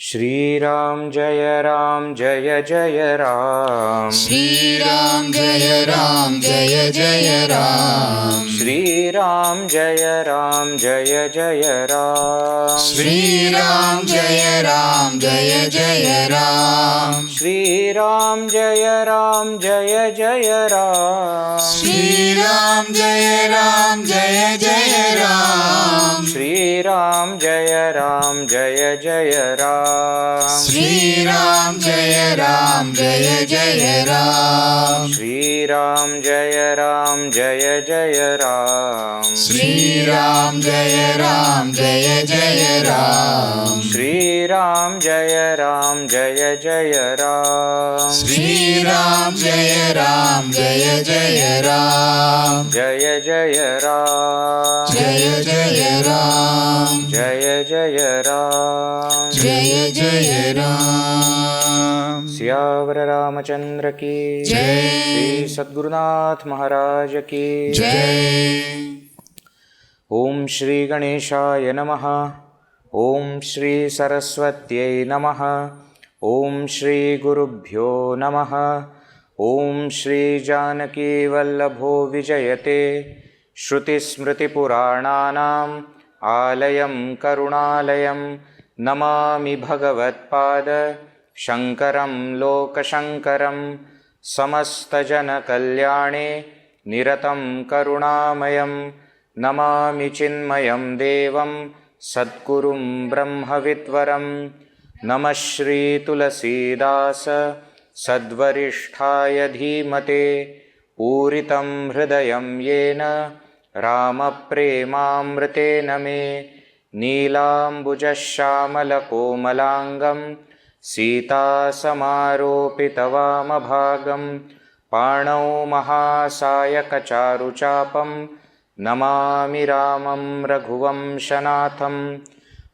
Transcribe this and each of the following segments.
Shri Ram Jaya Ram Jaya Jaya Ram. Shri Ram Jaya Ram Jaya Jaya Ram. Shri Ram Jaya Ram Jaya Jaya Ram. Shri Ram Jaya Ram Jaya Jaya Ram. Shri Ram Jaya Ram Jaya Jaya Ram. Shri Ram Jaya Ram Jaya Jaya Ram. Shri Ram Jaya Ram Jaya Jaya Ram. Shri Ram Jaya Ram Jaya Jaya Ram. Shri Ram Jaya Ram Jaya Jaya Ram. Shri Ram Jaya Ram Jaya Jaya Ram. Shri Ram Jaya Ram Jaya Jaya Ram. Shri Ram Jaya Ram Jaya Jaya Ram. Jaya Jaya Ram. Jaya Jaya Ram. Jaya Jaya Ram. Jaya Jaya Ram. Siyavar Ramachandra ki Jai. Shri Sadgurunath Maharaj ki Jai. Om Shri Ganeshaya Namaha. Om Shri Saraswatyai Namaha. Om Shri Gurubhyo Namaha. Om Shri Janaki Vallabho Vijayate Shruti Smriti Purananam Alayam Karunalayam Namami Bhagavat Pada Shankaram Lokashankaram Samastajana Kalyane Niratam Karunamayam Namami Chinmayam Devam Sadgurum Brahmavitvaram Namah Shri Tulsidas Sadvarishthaya Dhimate Puritam Hridayam Yena Rama Premamritena Me Neelambuja Shamala Komalangam Sita Samaropitavama Bhagam Panau Mahasayaka Charu Chapam Namami Ramam Raghuvam Shanatham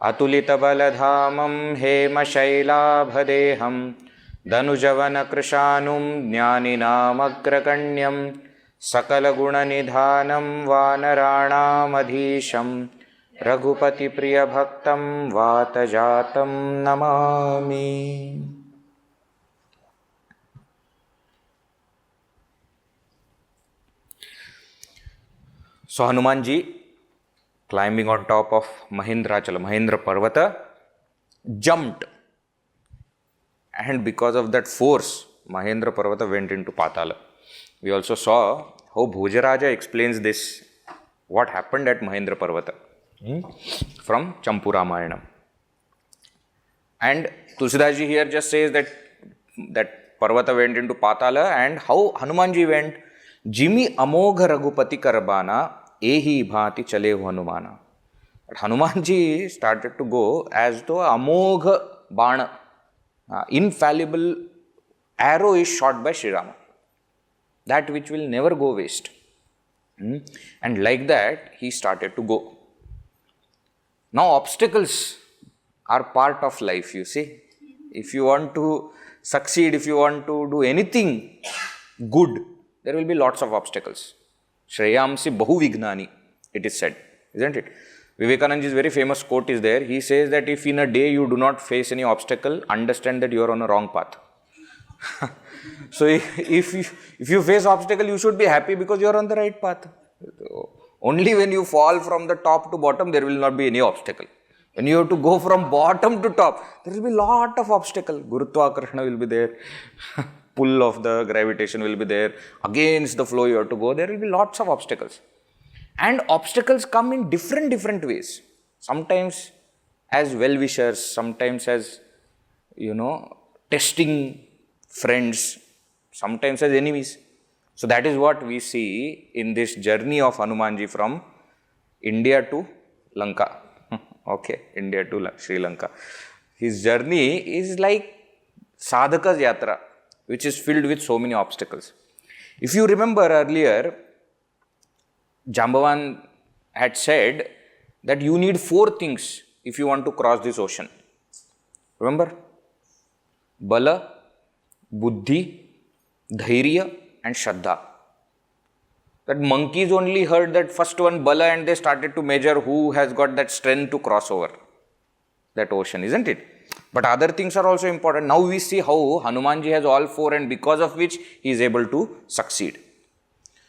Atulita Baladhamam Hema Shailabhadeham Danujavana Krishanum Jnaninamagraganyam Sakala Guna Nidhanam Vanaranam Adhisham Raghupati Priya Bhaktam Vatajatam Namami. So Hanumanji, climbing on top of Mahendra Parvata, jumped, and because of that force, Mahendra Parvata went into Patala. We also saw how Bhojaraja explains this, what happened at Mahendra Parvata from Champu Ramayana. And Tulsidas Ji here just says that Parvata went into Patala, and how Hanumanji went, Jimi Amogha Raghupati Karbana Ehi Bhati Chale Hanumana. But Hanumanji started to go as though Amogha Bana, infallible arrow is shot by Sri Rama, that which will never go waste. And like that, he started to go. Now, obstacles are part of life, you see. If you want to succeed, if you want to do anything good, there will be lots of obstacles. Shreyamsi Bahu Vignani, it is said, isn't it? Vivekananda's very famous quote is there. He says that if in a day you do not face any obstacle, understand that you are on a wrong path. So if you face obstacle, you should be happy because you are on the right path. Only when you fall from the top to bottom, there will not be any obstacle. When you have to go from bottom to top, there will be lot of obstacle. Gurutvakarshana will be there. Pull of the gravitation will be there. Against the flow you have to go. There will be lots of obstacles. And obstacles come in different ways. Sometimes as well-wishers, sometimes as, testing friends, sometimes as enemies. So that is what we see in this journey of Hanumanji from India to Lanka. Okay, India to Sri Lanka. His journey is like Sadhaka's Yatra, which is filled with so many obstacles. If you remember earlier, Jambavan had said that you need 4 things if you want to cross this ocean. Remember? Bala, Buddhi, Dhairya and Shraddha. That monkeys only heard that first one, Bala, and they started to measure who has got that strength to cross over that ocean, isn't it? But other things are also important. Now we see how Hanumanji has all four, and because of which he is able to succeed.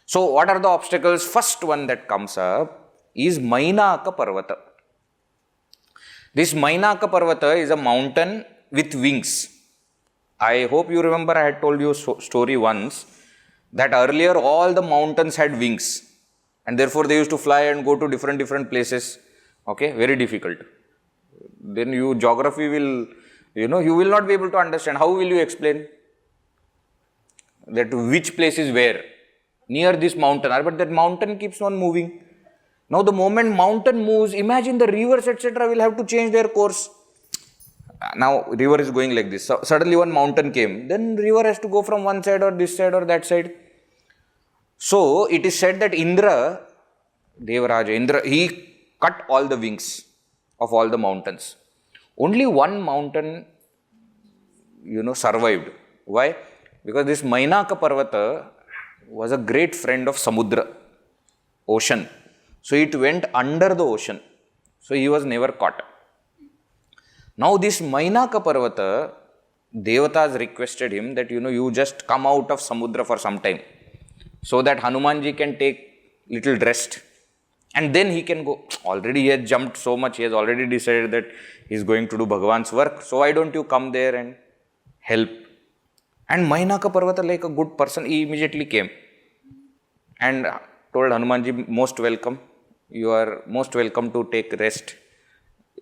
So what are the obstacles? First one that comes up is Mynaka Parvata. This Mynaka Parvata is a mountain with wings. I hope you remember I had told you a story once that earlier all the mountains had wings and therefore they used to fly and go to different places. Okay, very difficult. Then geography will, you will not be able to understand. How will you explain that which place is where? Near this mountain, but that mountain keeps on moving. Now the moment mountain moves, imagine the rivers etc. will have to change their course. Now river is going like this. So suddenly one mountain came, then river has to go from one side or this side or that side. So it is said that Indra, he cut all the wings of all the mountains. Only one mountain, survived. Why? Because this Mynaka Parvata was a great friend of Samudra, ocean. So it went under the ocean. So he was never caught. Now this Mynaka Parvata, Devatas requested him that, you just come out of Samudra for some time, so that Hanumanji can take little rest. And then he can go. Already he has jumped so much, he has already decided that he is going to do Bhagavan's work. So why don't you come there and help? And Mynaka Parvata, like a good person, he immediately came and told Hanumanji, most welcome. You are most welcome to take rest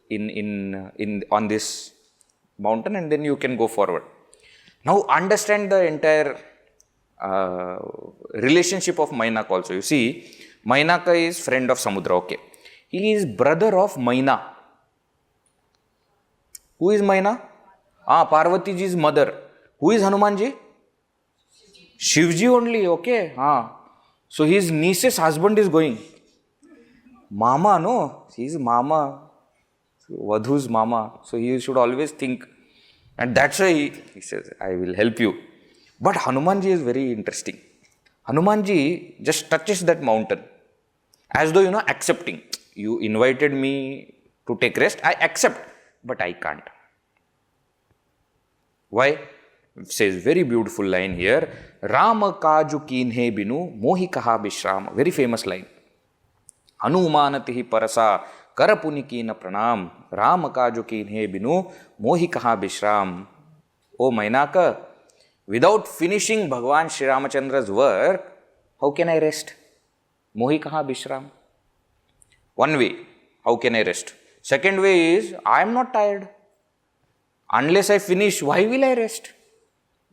on this mountain, and then you can go forward. Now understand the entire relationship of Mynaka also. You see, Mynaka is friend of Samudra. Okay, he is brother of Maina. Who is Maina? Parvati ji's mother. Who is Hanumanji? Shivji only. Okay. So his niece's husband is going. Mama, no? He is Mama. Vadhu's Mama. So he should always think. And that's why he says, I will help you. But Hanumanji is very interesting. Hanumanji just touches that mountain. As though, accepting. You invited me to take rest. I accept. But I can't. Why? It says very beautiful line here. Rama kaju kinhe binu mohi kaha bishram. Very famous line. Hanumanatihi parasa karapunikina pranam. Rama kaju kinhe binu mohi kaha bishram. Oh Mynaka, without finishing Bhagavan Sri Ramachandra's work, how can I rest? Mohi kaha bishram. One way, how can I rest? Second way is, I am not tired. Unless I finish, why will I rest?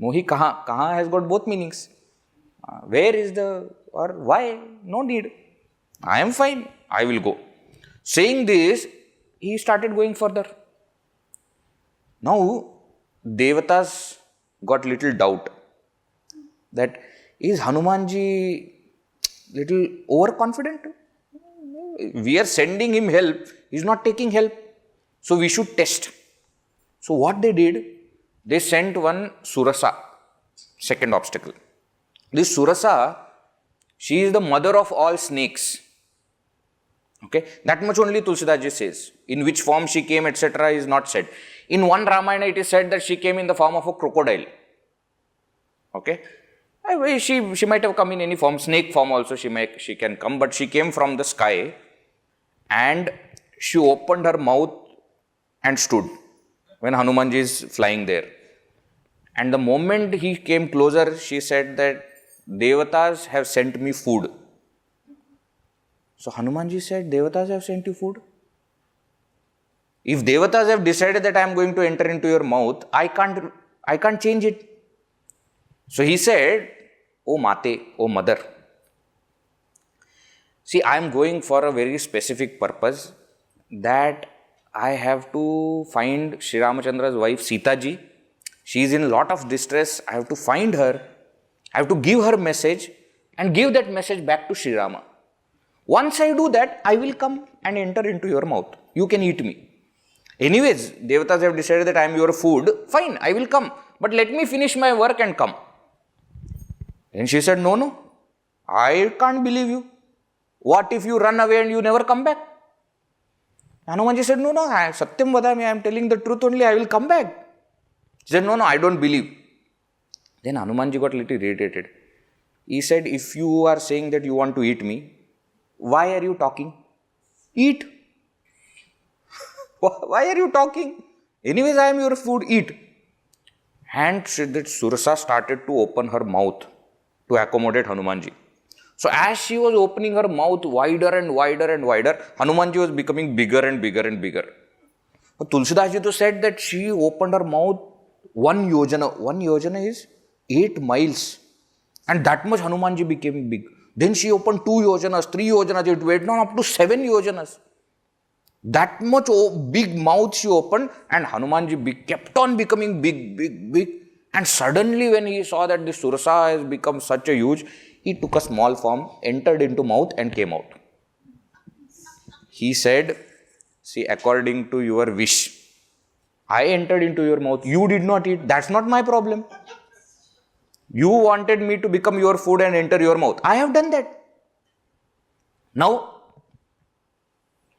Mohi kaha. Kaha has got both meanings. Where is or why? No need. I am fine. I will go. Saying this, he started going further. Now, Devatas got little doubt that is Hanumanji little overconfident? We are sending him help. He is not taking help. So we should test. So what they did, they sent one Surasa, second obstacle. This Surasa, she is the mother of all snakes. Okay, that much only Tulsidas Ji says. In which form she came, etc. is not said. In one Ramayana, it is said that she came in the form of a crocodile. Okay, she might have come in any form, snake form also she can come, but she came from the sky and she opened her mouth and stood when Hanumanji is flying there. And the moment he came closer, she said that Devatas have sent me food. So Hanumanji said, Devatas have sent you food? If Devatas have decided that I am going to enter into your mouth, I can't change it. So he said, O Mate, O Mother, see, I am going for a very specific purpose, that I have to find Sri Ramachandra's wife Sita Ji. She is in a lot of distress. I have to find her. I have to give her message and give that message back to Sri Rama. Once I do that, I will come and enter into your mouth. You can eat me. Anyways, Devatas have decided that I am your food. Fine, I will come. But let me finish my work and come. And she said, no, I can't believe you. What if you run away and you never come back? Hanumanji said, no, Satyam vadami, I am telling the truth only, I will come back. He said, no, I don't believe. Then Hanumanji got a little irritated. He said, if you are saying that you want to eat me, why are you talking? Eat. Why are you talking? Anyways, I am your food, eat. And that Surasa started to open her mouth to accommodate Hanumanji. So as she was opening her mouth wider and wider and wider, Hanumanji was becoming bigger and bigger and bigger. But Tulsidas Ji said that she opened her mouth 1 yojana. 1 yojana is 8 miles. And that much Hanumanji became big. Then she opened 2 yojanas, 3 yojanas, it went on up to 7 yojanas. That much big mouth she opened, and Hanumanji kept on becoming big, big, big. And suddenly when he saw that the Surasa has become such a huge, he took a small form, entered into mouth and came out. He said, see, according to your wish, I entered into your mouth, you did not eat, that's not my problem. You wanted me to become your food and enter your mouth. I have done that. Now,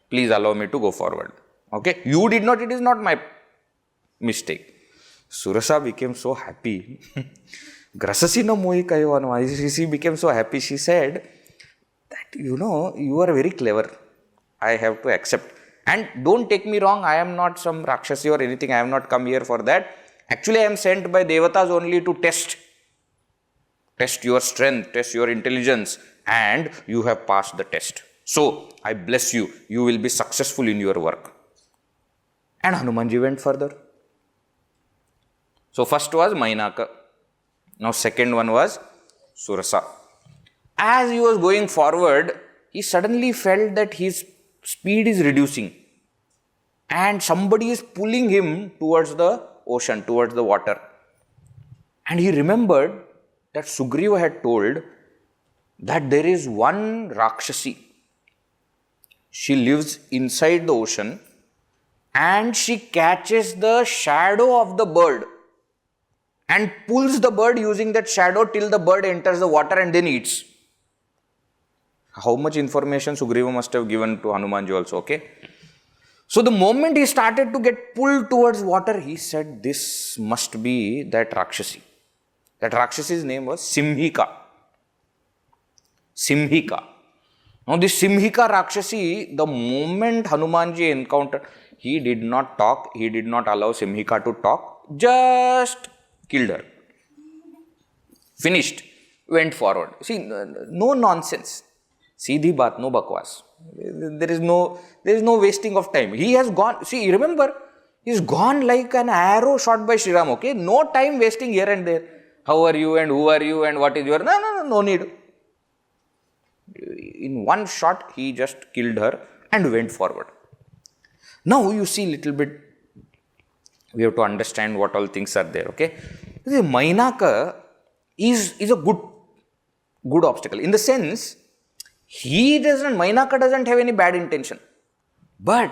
please allow me to go forward. Okay? You did not, it is not my mistake. Surasa became so happy. Grasasina moi kayavanu. She became so happy. She said that, you are very clever. I have to accept. And don't take me wrong, I am not some Rakshasi or anything. I have not come here for that. Actually, I am sent by Devatas only to test your strength, test your intelligence, and you have passed the test. So, I bless you. You will be successful in your work. And Hanumanji went further. So, first was Mynaka. Now, second one was Surasa. As he was going forward, he suddenly felt that his speed is reducing. And somebody is pulling him towards the ocean, towards the water. And he remembered that Sugriva had told that there is one Rakshasi. She lives inside the ocean and she catches the shadow of the bird and pulls the bird using that shadow till the bird enters the water and then eats. How much information Sugriva must have given to Hanumanji also, okay? So the moment he started to get pulled towards water, he said, this must be that Rakshasi. That Rakshasi's name was Simhika. Simhika. Now this Simhika Rakshasi, the moment Hanumanji encountered, he did not talk, he did not allow Simhika to talk, just killed her. Finished. Went forward. See, no nonsense. Seedhi baat, no bakwas. There is no wasting of time. He has gone, see, remember, he's gone like an arrow shot by Sri Rama, okay? No time wasting here and there. How are you and who are you and what is your... No need. In one shot, he just killed her and went forward. Now, you see little bit, we have to understand what all things are there, okay? The Mynaka is a good obstacle. In the sense, Mynaka doesn't have any bad intention. But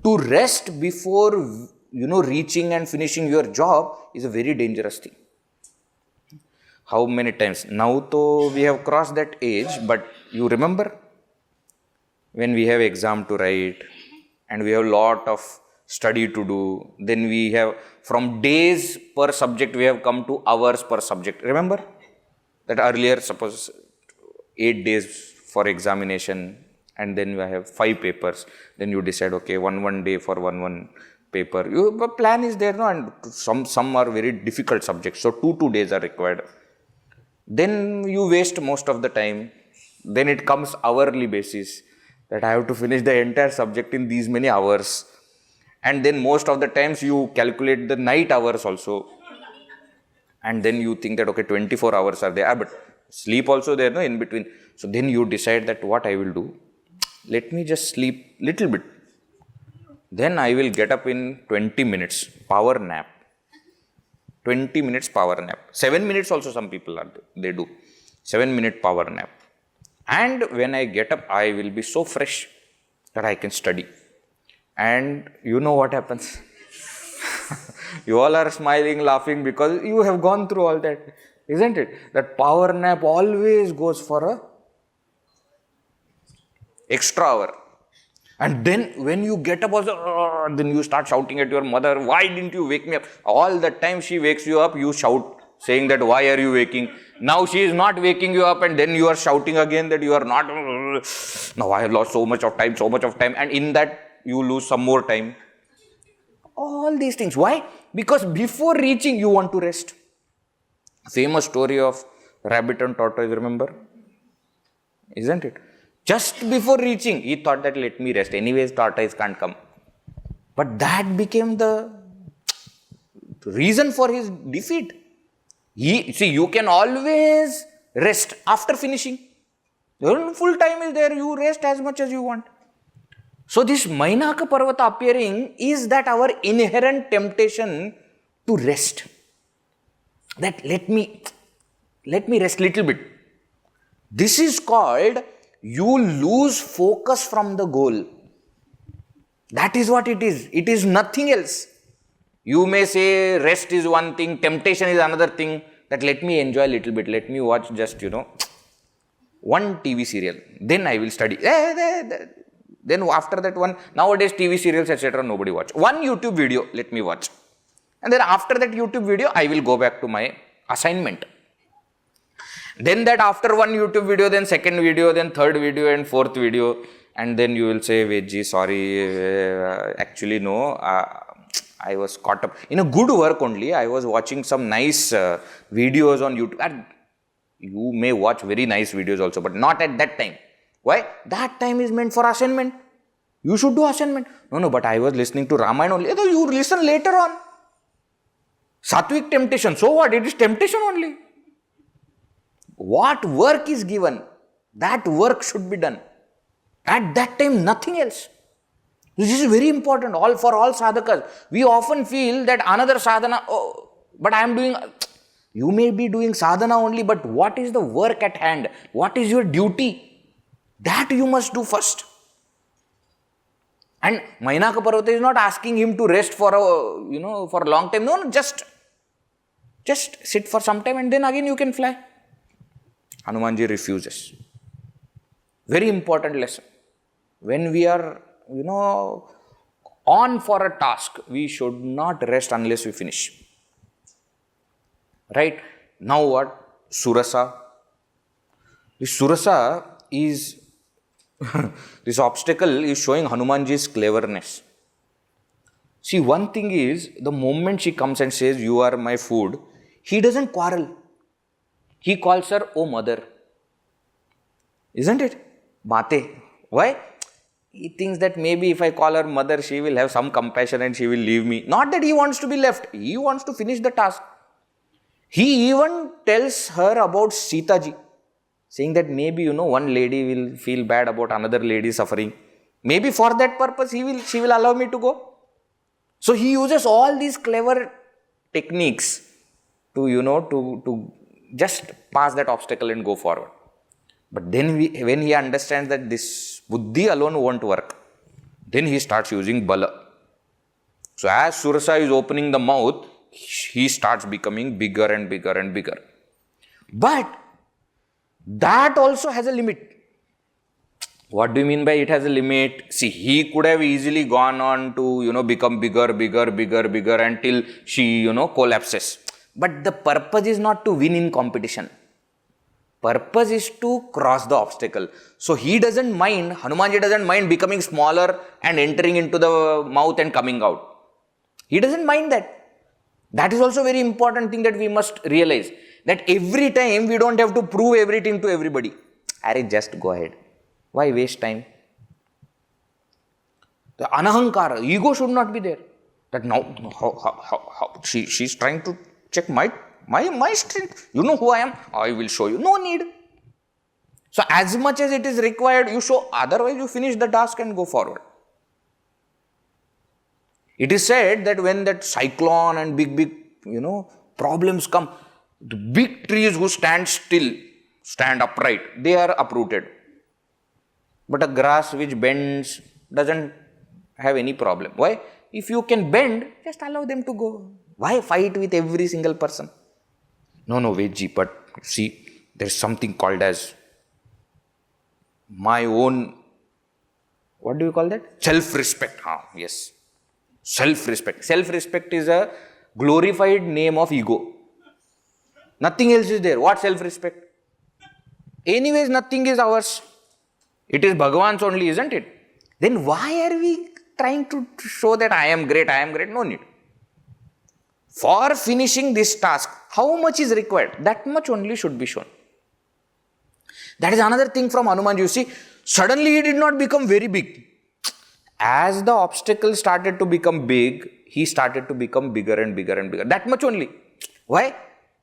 to rest before, reaching and finishing your job is a very dangerous thing. How many times? Now, we have crossed that age, but you remember when we have exam to write and we have lot of study to do, then we have from days per subject, we have come to hours per subject. Remember that earlier, suppose 8 days for examination and then we have 5 papers. Then you decide, okay, one day for one paper. Your plan is there, no? And some are very difficult subjects. So 2 days are required. Then you waste most of the time. Then it comes hourly basis that I have to finish the entire subject in these many hours. And then most of the times you calculate the night hours also. And then you think that, okay, 24 hours are there. But sleep also there, no, in between. So then you decide that what I will do. Let me just sleep little bit. Then I will get up in 20 minutes, power nap. 20 minutes power nap. 7 minutes also some people they do. 7-minute power nap. And when I get up, I will be so fresh that I can study. And you know what happens? You all are smiling, laughing because you have gone through all that. Isn't it? That power nap always goes for a extra hour. And then when you get up also, then you start shouting at your mother, why didn't you wake me up? All the time she wakes you up, you shout, saying that why are you waking? Now she is not waking you up and then you are shouting again that you are not. Now I have lost so much of time. And in that you lose some more time. All these things. Why? Because before reaching you want to rest. Famous story of rabbit and tortoise, remember? Isn't it? Just before reaching, he thought that let me rest. Anyways, tortoise can't come. But that became the reason for his defeat. You can always rest after finishing. Full time is there, you rest as much as you want. So this Mynaka Parvata appearing is that our inherent temptation to rest. That let me rest little bit. This is called you lose focus from the goal. That is what it is. It is nothing else. You may say rest is one thing, temptation is another thing, that let me enjoy a little bit, let me watch just, one TV serial, then I will study. Then after that one, nowadays TV serials etc. nobody watch. One YouTube video, let me watch. And then after that YouTube video, I will go back to my assignment. Then that after one YouTube video, then second video, then third video and fourth video. And then you will say, Vedji, sorry, actually no, I was caught up in a good work only. I was watching some nice videos on YouTube. And you may watch very nice videos also, but not at that time. Why? That time is meant for assignment. You should do assignment. No, but I was listening to Ramayana only. So you listen later on. Sattvic temptation. So what? It is temptation only. What work is given, that work should be done. At that time, nothing else. This is very important for all sadhakas. We often feel that another sadhana, but I am doing, you may be doing sadhana only, but what is the work at hand? What is your duty? That you must do first. And Mynaka Parvata is not asking him to rest for a long time. No, just sit for some time and then again you can fly. Hanumanji refuses. Very important lesson. When we are, on for a task, we should not rest unless we finish. Right? Now what? Surasa. This Surasa is, this obstacle is showing Hanumanji's cleverness. See, one thing is, the moment she comes and says, you are my food, he doesn't quarrel. He calls her, oh mother. Isn't it? Mate. Why? He thinks that maybe if I call her mother, she will have some compassion and she will leave me. Not that he wants to be left. He wants to finish the task. He even tells her about Sita Ji, saying that maybe, one lady will feel bad about another lady suffering. Maybe for that purpose, she will allow me to go. So he uses all these clever techniques to just pass that obstacle and go forward. But then when he understands that this buddhi alone won't work, then he starts using bala. So as Surasa is opening the mouth, he starts becoming bigger and bigger and bigger. But that also has a limit. What do you mean by it has a limit? See, he could have easily gone on to, become bigger until she, collapses. But the purpose is not to win in competition. Purpose is to cross the obstacle. So he doesn't mind, Hanumanji doesn't mind becoming smaller and entering into the mouth and coming out. He doesn't mind that. That is also a very important thing that we must realize. That every time we don't have to prove everything to everybody. Arey, just go ahead. Why waste time? The anahankara, ego should not be there. That now, she's trying to check my strength. You know who I am? I will show you. No need. So as much as it is required, you show. Otherwise, you finish the task and go forward. It is said that when that cyclone and big, problems come, the big trees who stand still, stand upright, they are uprooted. But a grass which bends doesn't have any problem. Why? If you can bend, just allow them to go. Why fight with every single person? No, Vedji, but see, there's something called as my own what do you call that? Self-respect. Yes. Self-respect. Self-respect is a glorified name of ego. Nothing else is there. What self-respect? Anyways, nothing is ours. It is Bhagavan's only, isn't it? Then why are we trying to show that I am great, I am great? No need. For finishing this task, how much is required? That much only should be shown. That is another thing from Hanumanji. You see, suddenly he did not become very big. As the obstacle started to become big, he started to become bigger and bigger and bigger. That much only. Why?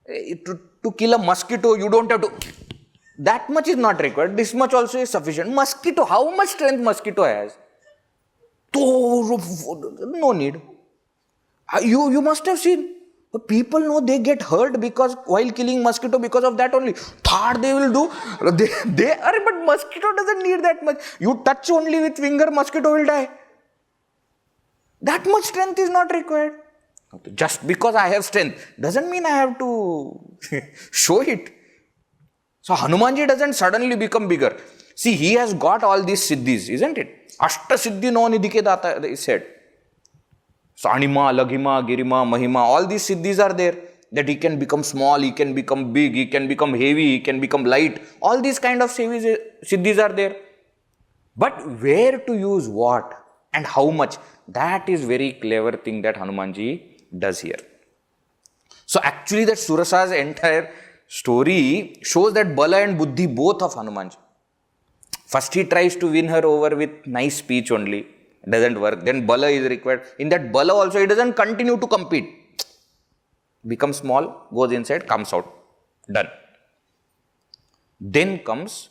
To kill a mosquito, you don't have to. That much is not required. This much also is sufficient. Mosquito, how much strength mosquito has? No need. You must have seen. People know they get hurt because while killing mosquito, because of that only. Third they will do. But mosquito doesn't need that much. You touch only with finger, mosquito will die. That much strength is not required. Just because I have strength doesn't mean I have to show it. So Hanumanji doesn't suddenly become bigger. See, he has got all these siddhis, isn't it? Ashta siddhi no nidhike data, he said. Sanima, Laghima, Girima, Mahima, all these siddhis are there. That he can become small, he can become big, he can become heavy, he can become light. All these kind of siddhis are there. But where to use what and how much, that is very clever thing that Hanumanji does here. So actually that Surasa's entire story shows that Bala and Buddhi both of Hanumanji. First he tries to win her over with nice speech only. Doesn't work. Then Bala is required. In that Bala also he doesn't continue to compete. Becomes small, goes inside, comes out. Done. Then comes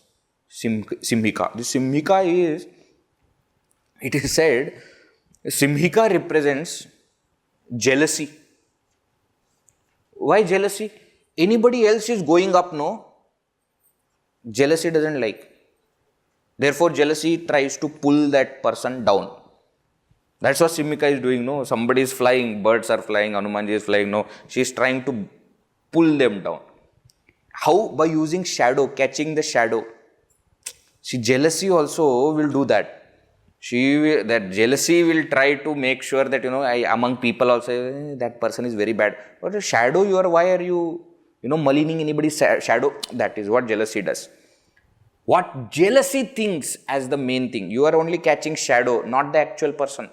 Simhika. The Simhika is, it is said, Simhika represents jealousy. Why jealousy? Anybody else is going up, no? Jealousy doesn't like. Therefore, jealousy tries to pull that person down. That's what Simhika is doing, no? Somebody is flying, birds are flying, Hanumanji is flying, no? She is trying to pull them down. How? By using shadow, catching the shadow. See, jealousy also will do that. That jealousy will try to make sure that, among people also, that person is very bad. But a shadow, why are you, maligning anybody's shadow? That is what jealousy does. What jealousy thinks as the main thing. You are only catching shadow, not the actual person.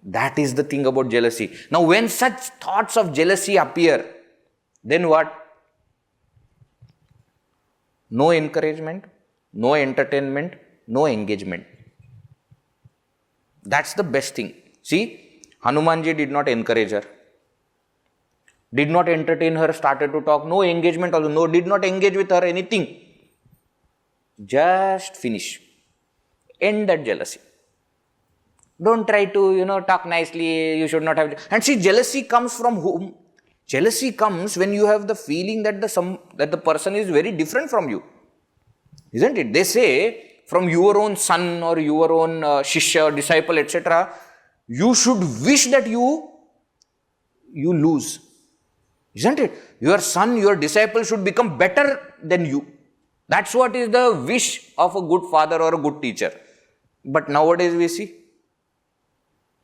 That is the thing about jealousy. Now, when such thoughts of jealousy appear, then what? No encouragement, no entertainment, no engagement. That's the best thing. See, Hanumanji did not encourage her. Did not entertain her, started to talk. No engagement also. No, did not engage with her, anything. Just finish. End that jealousy. Don't try to, talk nicely. You should not have. And see, jealousy comes from whom? Jealousy comes when you have the feeling that the person is very different from you. Isn't it? They say, from your own son or your own shishya, disciple, etc., you should wish that you lose. Isn't it? Your son, your disciple should become better than you. That's what is the wish of a good father or a good teacher. But nowadays we see,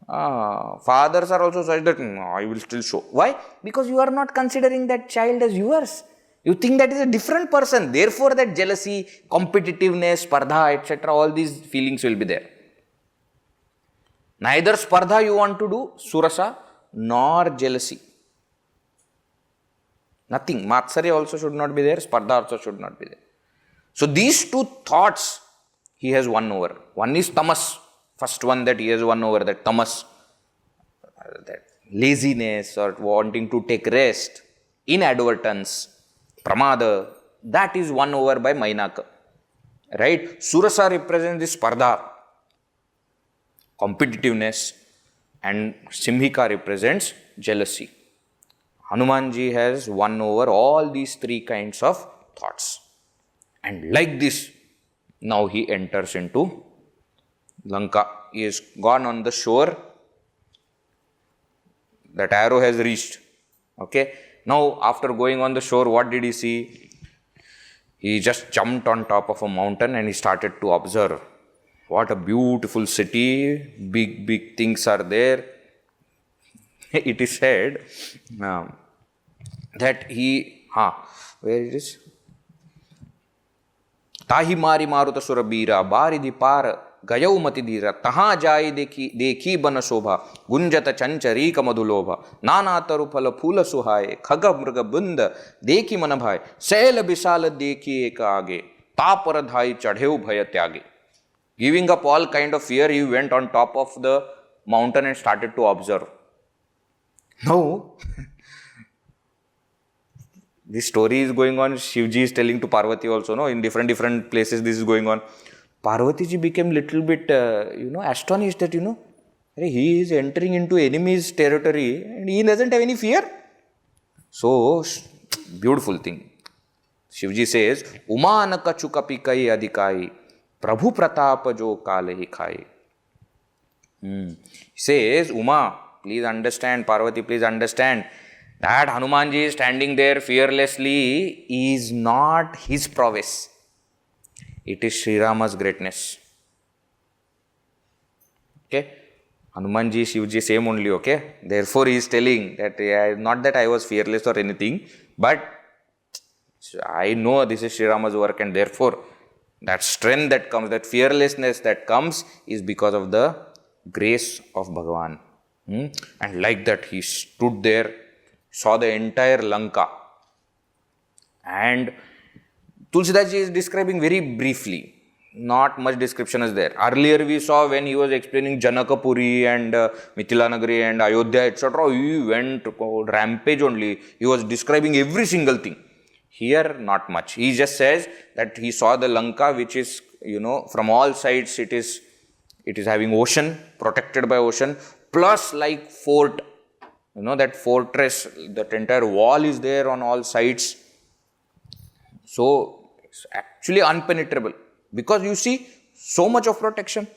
fathers are also such that, I will still show. Why? Because you are not considering that child as yours. You think that is a different person. Therefore, that jealousy, competitiveness, spardha, etc., all these feelings will be there. Neither spardha you want to do, Surasa, nor jealousy. Nothing. Matsarya also should not be there. Spardha also should not be there. So, these two thoughts he has won over. One is tamas. First one that he has won over, that tamas. That laziness or wanting to take rest, inadvertence, pramada. That is won over by Mynaka. Right? Surasa represents the spardha, competitiveness, and Simhika represents jealousy. Hanumanji has won over all these three kinds of thoughts. And like this, now he enters into Lanka. He is gone on the shore. That arrow has reached. Okay. Now, after going on the shore, what did he see? He just jumped on top of a mountain and he started to observe What a beautiful city. Big, big things are there. It is said that where it is? ताही मारी मारुत सुरबीरा बारिधि पार गयौ मति धीरा तहाँ जाई देखी देखी बन शोभा गुंजत चंचरीक मधुलोभ नाना तरु फल फूल सुहाए खग मृग बुंद देखी मन भाई शैल विशाल देखी एक आगे तापर धाई चढ़ेउ भय त्यागे. Giving up all kind of fear, he went on top of the mountain and started to observe. Now, this story is going on. Shivji is telling to Parvati also, no, in different places this is going on. Parvati ji became little bit, astonished that, he is entering into enemy's territory and he doesn't have any fear. So, beautiful thing. Shivji says, Uman kachu kapi kai adhikai, Prabhu pratap jo kal hi khai. He says, Uma, please understand, Parvati, please understand, that Hanumanji is standing there fearlessly is not his prowess. It is Sri Rama's greatness. Okay? Hanumanji, Shivji, same only, okay? Therefore, he is telling that, not that I was fearless or anything, but I know this is Sri Rama's work, and therefore, that strength that comes, that fearlessness that comes is because of the grace of Bhagavan. And like that, he stood there, saw the entire Lanka. And Tulsidas Ji is describing very briefly. Not much description is there. Earlier we saw when he was explaining Janakapuri and Mithila Nagari and Ayodhya, etc. He went rampage only. He was describing every single thing. Here, not much. He just says that he saw the Lanka, which is, from all sides it is having ocean, protected by ocean, plus like fort, that fortress, that entire wall is there on all sides. So, it's actually unpenetrable because you see so much of protection.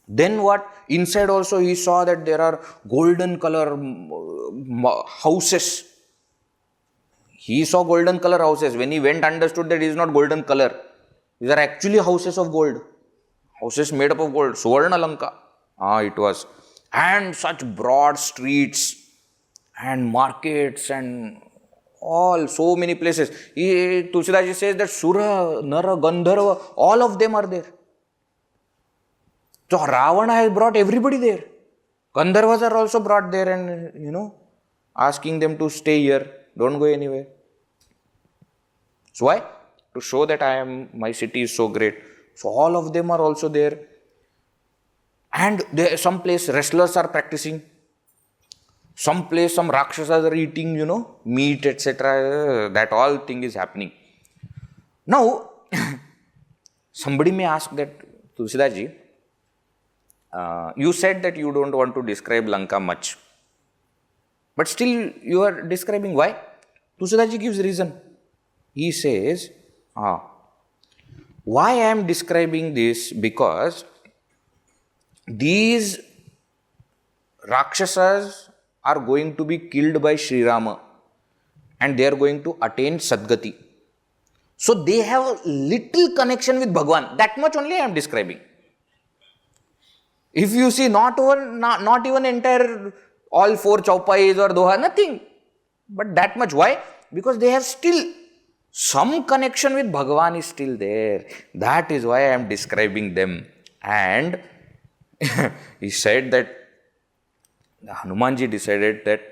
Then what? Inside also he saw that there are golden color houses. He saw golden color houses. When he went, understood that it is not golden color. These are actually houses of gold. Houses made up of gold. Suvarna Lanka. It was. And such broad streets and markets and all, so many places. Tulsidas Ji says that Sura, Nara, Gandharva, all of them are there. So Ravana has brought everybody there. Gandharvas are also brought there and, asking them to stay here. Don't go anywhere. So why? To show that my city is so great. So all of them are also there. And there, some place wrestlers are practicing. Some place some Rakshasas are eating, meat, etc. That all thing is happening. Now, somebody may ask that, Tulsidas Ji, you said that you don't want to describe Lanka much. But still you are describing. Why? Tulsidas Ji gives reason. He says, why I am describing this? Because these Rakshasas are going to be killed by Sri Rama and they are going to attain Sadgati. So they have a little connection with Bhagavan. That much only I am describing. If you see, not even entire all four chaupais or doha, nothing. But that much. Why? Because they have still some connection with Bhagavan is still there. That is why I am describing them. And he said that Hanumanji decided that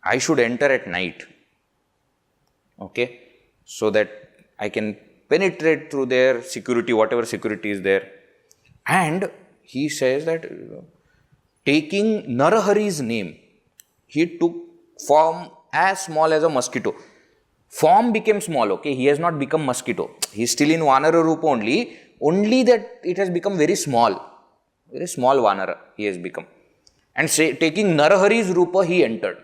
I should enter at night. Okay? So that I can penetrate through their security, whatever security is there. And he says that taking Narahari's name, he took form as small as a mosquito. Form became small, okay? He has not become mosquito. He is still in Vanara Rupa only that it has become very small. Very small Vanara he has become. And taking Narahari's Rupa, he entered.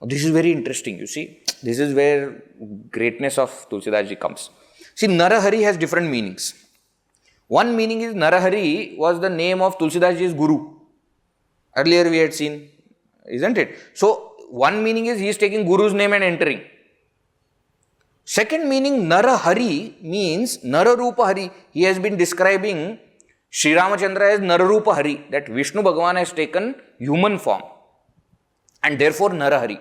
This is very interesting, you see. This is where greatness of Tulsidas Ji comes. See, Narahari has different meanings. One meaning is Narahari was the name of Tulsidas Ji's Guru. Earlier we had seen, isn't it? So, one meaning is he is taking Guru's name and entering. Second meaning, Narahari means Nararupa Hari. He has been describing Sri Ramachandra as Nararupa Hari, that Vishnu Bhagavan has taken human form and therefore Narahari.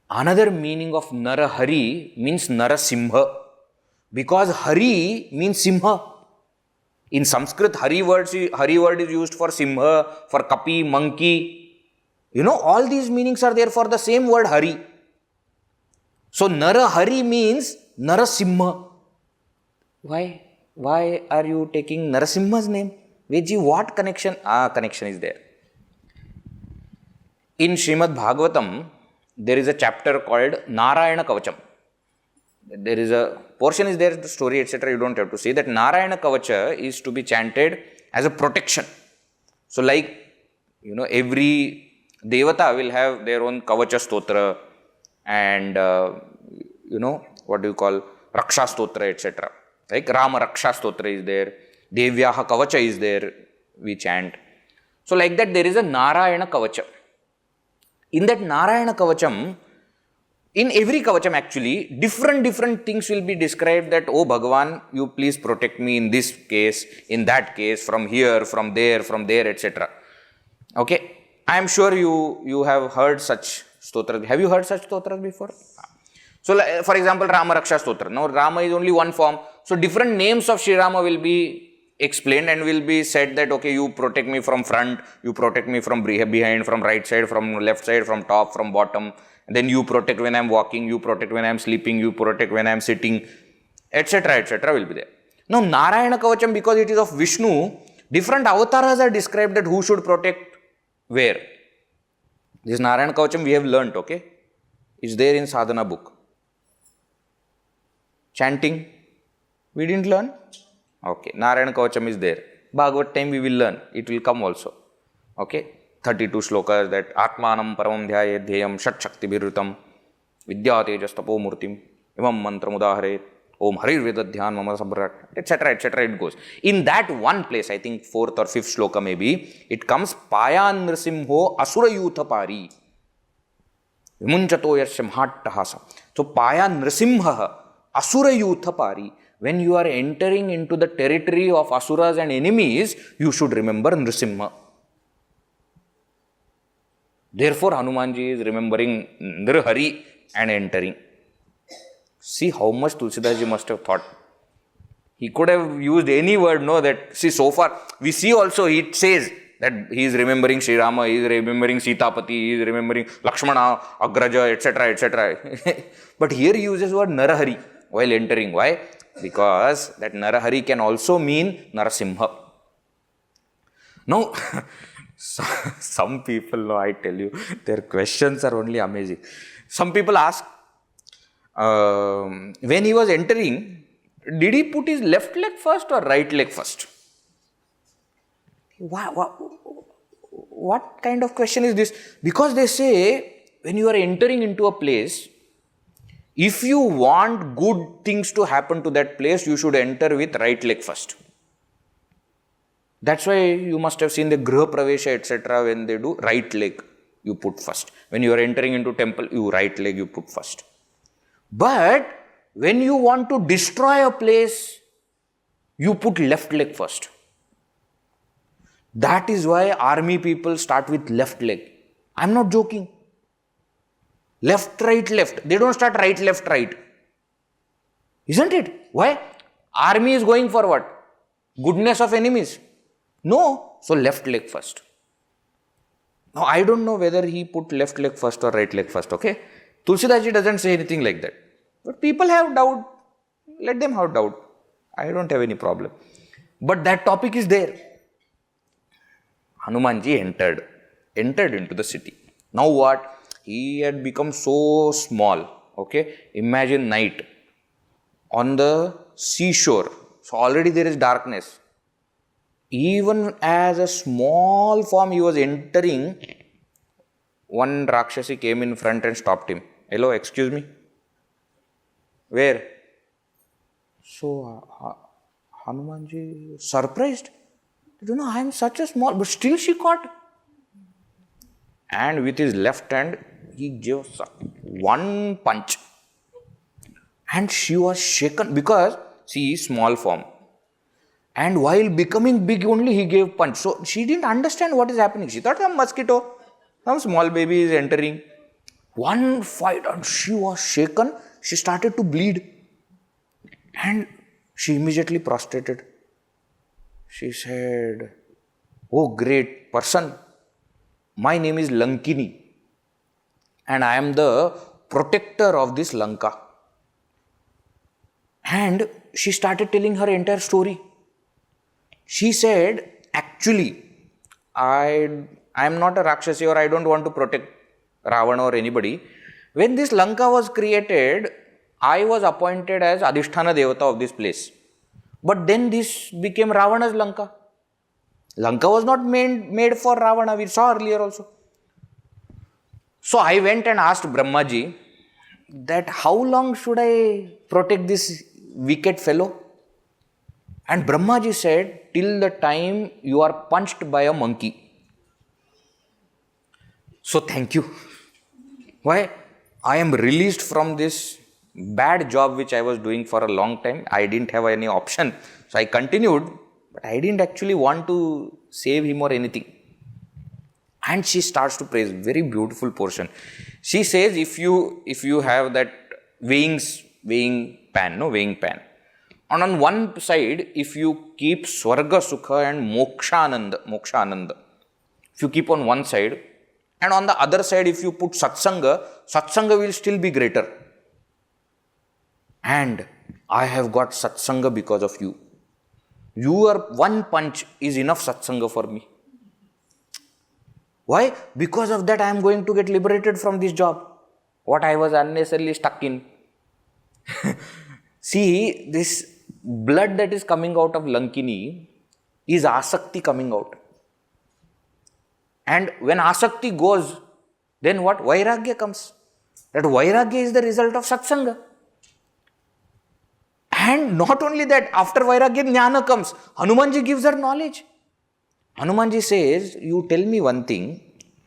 Another meaning of Narahari means Narasimha, because Hari means Simha. In Sanskrit, Hari word is used for Simha, for Kapi, monkey. All these meanings are there for the same word Hari. So Narahari means Narasimha. Why? Why are you taking Narasimha's name? Vedji, what connection? Connection is there. In Srimad Bhagavatam, there is a chapter called Narayana Kavacham. There is a portion is there, the story, etc. You don't have to see that Narayana Kavacha is to be chanted as a protection. So every Devata will have their own Kavacha Stotra and, what do you call, Raksha Stotra, etc. Like Rama Raksha Stotra is there, Devyaha Kavacha is there, we chant. So like that there is a Narayana Kavacha. In that Narayana Kavacham, in every Kavacham actually, different things will be described that, oh Bhagavan, you please protect me in this case, in that case, from here, from there, etc. Okay, I am sure you have heard such stotras. Have you heard such stotras before? So for example, Rama Raksha Stotra. Now Rama is only one form. So different names of Sri Rama will be explained and will be said that, okay, you protect me from front, you protect me from behind, from right side, from left side, from top, from bottom. And then you protect when I am walking, you protect when I am sleeping, you protect when I am sitting, etc. will be there. Now Narayana Kavacham, because it is of Vishnu, different avatars are described that who should protect where. This Narayana Kavacham we have learnt, okay? It's there in sadhana book. Chanting, we didn't learn? Okay, Narayana Kavacham is there. Bhagavat time we will learn, it will come also. Okay, 32 slokas that Atmanam Paramam Dhyayet Dhyayam Shat Shakti Bhirrutam Vidya Tejas Tapo Murtim Imam Mantra Mudahare Om Harir Vedadhyan Mama Sabrat, etc. it goes. In that one place, I think 4th or 5th sloka maybe, it comes Payan Nrsimho Asura Yutha Pari Vimunchato Yasham Hattahasa. So Payan Nrsimha Asura Yutha Pari. When you are entering into the territory of asuras and enemies, you should remember Nrsimha. Therefore, Hanumanji is remembering Nrhari and entering. See how much Tulsidas Ji must have thought. He could have used any word, no, that, see, so far, we see also, he says that he is remembering Sri Rama, he is remembering Sitapati, he is remembering Lakshmana, Agraja, etc. But here he uses the word Narahari while entering. Why? Because that Narahari can also mean Narasimha. Now, some people, no, I tell you, their questions are only amazing. Some people ask, when he was entering, did he put his left leg first or right leg first? What kind of question is this? Because they say, when you are entering into a place, if you want good things to happen to that place, you should enter with right leg first. That's why you must have seen the Griha Pravesha, etc. When they do, right leg you put first. When you are entering into temple, you right leg you put first. But when you want to destroy a place, you put left leg first. That is why army people start with left leg. I'm not joking. Left, right, left. They don't start right, left, right. Isn't it? Why? Army is going for what? Goodness of enemies. No. So left leg first. Now I don't know whether he put left leg first or right leg first, okay? Tulsidas Ji doesn't say anything like that. But people have doubt. Let them have doubt. I don't have any problem. But that topic is there. Hanumanji entered into the city. Now what? He had become so small, okay? Imagine night on the seashore. So already there is darkness. Even as a small form he was entering, one Rakshasi came in front and stopped him. Hello, excuse me? Where? So Hanumanji surprised. You know, I am such a small, but still she caught. And with his left hand, he gave one punch. And she was shaken because she is small form. And while becoming big only, he gave punch. So she didn't understand what is happening. She thought some mosquito, some small baby is entering. One fight and she was shaken. She started to bleed. And she immediately prostrated. She said, "Oh great person, my name is Lankini. And I am the protector of this Lanka." And she started telling her entire story. She said, "Actually, I am not a Rakshasi, or I don't want to protect Ravana or anybody. When this Lanka was created, I was appointed as Adhisthana Devata of this place. But then this became Ravana's Lanka. Lanka was not made for Ravana, we saw earlier also. So I went and asked Brahmaji that how long should I protect this wicked fellow? And Brahmaji said, till the time you are punched by a monkey." So thank you. Why? I am released from this bad job which I was doing for a long time. I didn't have any option. So I continued, but I didn't actually want to save him or anything. And she starts to praise, very beautiful portion. She says, if you have that weighing pan, and on one side, if you keep Swarga Sukha and Moksha if you keep on one side, and on the other side, if you put Satsanga will still be greater. And I have got Satsanga because of you. Your one punch is enough Satsanga for me. Why? Because of that, I am going to get liberated from this job, what I was unnecessarily stuck in. See, this blood that is coming out of Lankini is Asakti coming out. And when Asakti goes, then what? Vairagya comes. That Vairagya is the result of Satsanga. And not only that, after Vairagya, Jnana comes. Hanumanji gives her knowledge. Hanumanji says, you tell me one thing,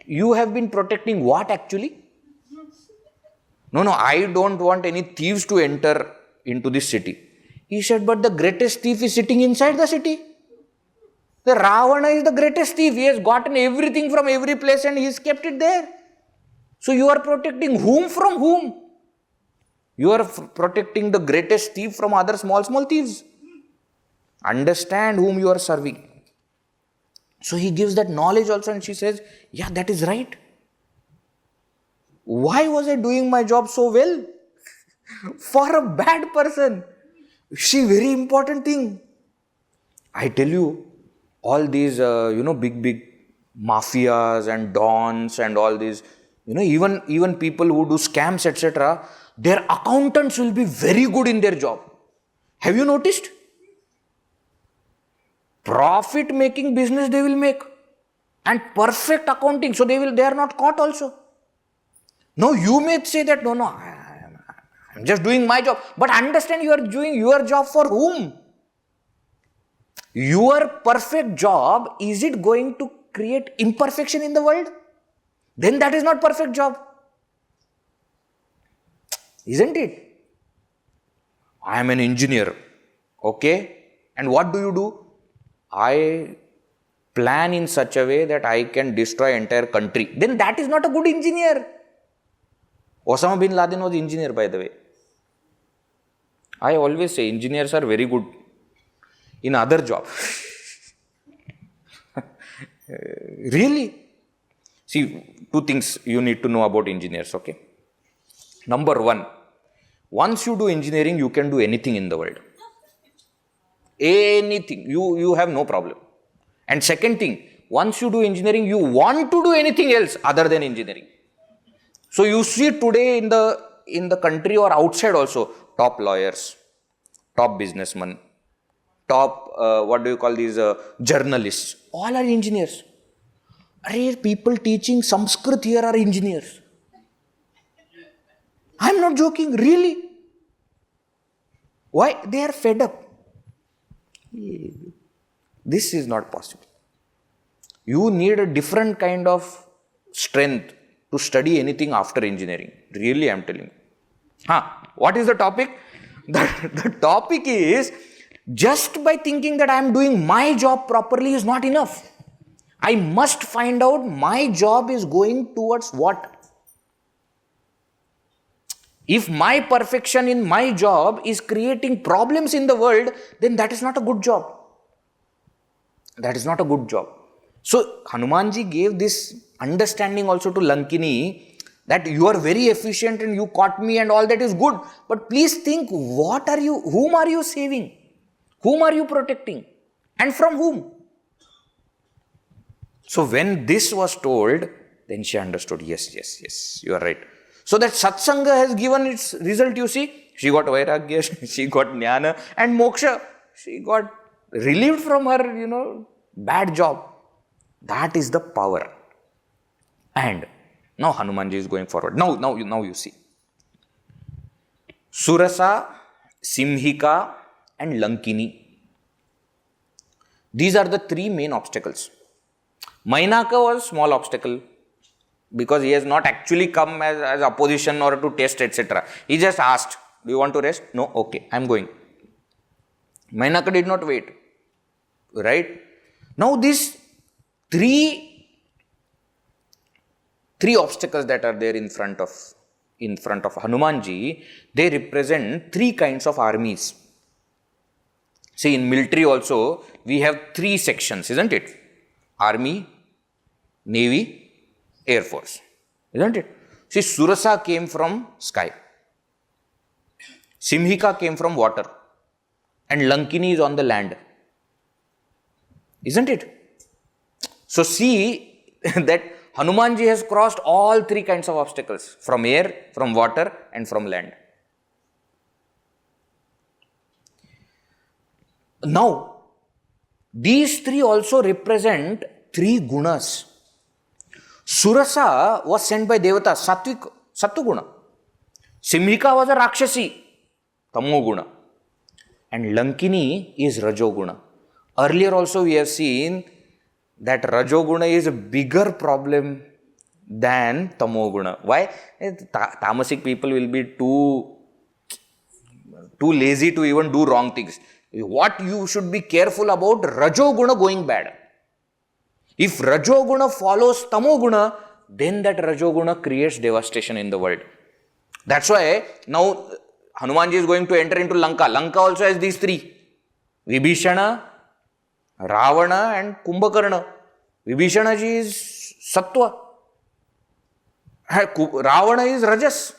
you have been protecting what actually? No, I don't want any thieves to enter into this city. He said, but the greatest thief is sitting inside the city. The Ravana is the greatest thief. He has gotten everything from every place and he has kept it there. So you are protecting whom from whom? You are protecting the greatest thief from other small thieves. Understand whom you are serving. So he gives that knowledge also and she says, yeah, that is right. Why was I doing my job so well? For a bad person. See, very important thing. I tell you, all these, big mafias and dons and all these, even people who do scams, etc., their accountants will be very good in their job. Have you noticed? Profit-making business they will make. And perfect accounting. So they are not caught also. No, you may say that, no, I'm just doing my job. But understand, you are doing your job for whom? Your perfect job, is it going to create imperfection in the world? Then that is not perfect job. Isn't it? I am an engineer. Okay? And what do? I plan in such a way that I can destroy entire country. Then that is not a good engineer. Osama bin Laden was engineer, by the way. I always say engineers are very good in other job. Really? See, two things you need to know about engineers, okay? Number one, once you do engineering, you can do anything in the world. Anything. You have no problem. And second thing, once you do engineering, you want to do anything else other than engineering. So you see today in the country or outside also, top lawyers, top businessmen, top, journalists, all are engineers. People teaching Sanskrit here are engineers. I'm not joking, really. Why? They are fed up. This is not possible. You need a different kind of strength to study anything after engineering. Really, I'm telling you. What is the topic? The topic is, just by thinking that I am doing my job properly is not enough. I must find out my job is going towards what. If my perfection in my job is creating problems in the world, then that is not a good job. That is not a good job. So Hanumanji gave this understanding also to Lankini that you are very efficient and you caught me and all that is good. But please think, whom are you saving? Whom are you protecting? And from whom? So when this was told, then she understood, yes, you are right. So that satsanga has given its result, you see. She got vairagya, she got jnana and moksha. She got relieved from her, bad job. That is the power. And now Hanumanji is going forward. Now you see. Surasa, Simhika and Lankini. These are the three main obstacles. Mynaka was small obstacle because he has not actually come as opposition or to test, etc. He just asked, do you want to rest? No? Okay, I am going. Mynaka did not wait. Right? Now these three obstacles that are there in front of Hanumanji, they represent three kinds of armies. See, in military also, we have three sections, isn't it? Army, Navy, Air Force, isn't it? See, Surasa came from sky. Simhika came from water. And Lankini is on the land. Isn't it? So see that Hanumanji has crossed all three kinds of obstacles, from air, from water and from land. Now, these three also represent three gunas. Surasa was sent by Devata, Sattva guna. Simhika was a Rakshasi, Tamo guna. And Lankini is Rajoguna. Earlier also we have seen that Rajoguna is a bigger problem than Tamoguna. Why? Tamasic people will be too lazy to even do wrong things. What you should be careful about, Rajoguna going bad. If Rajoguna follows Tamoguna, then that Rajoguna creates devastation in the world. That's why now Hanumanji is going to enter into Lanka. Lanka also has these three. Vibhishana, Ravana and Kumbhakarna. Vibhishana ji is Sattva. Ravana is Rajas.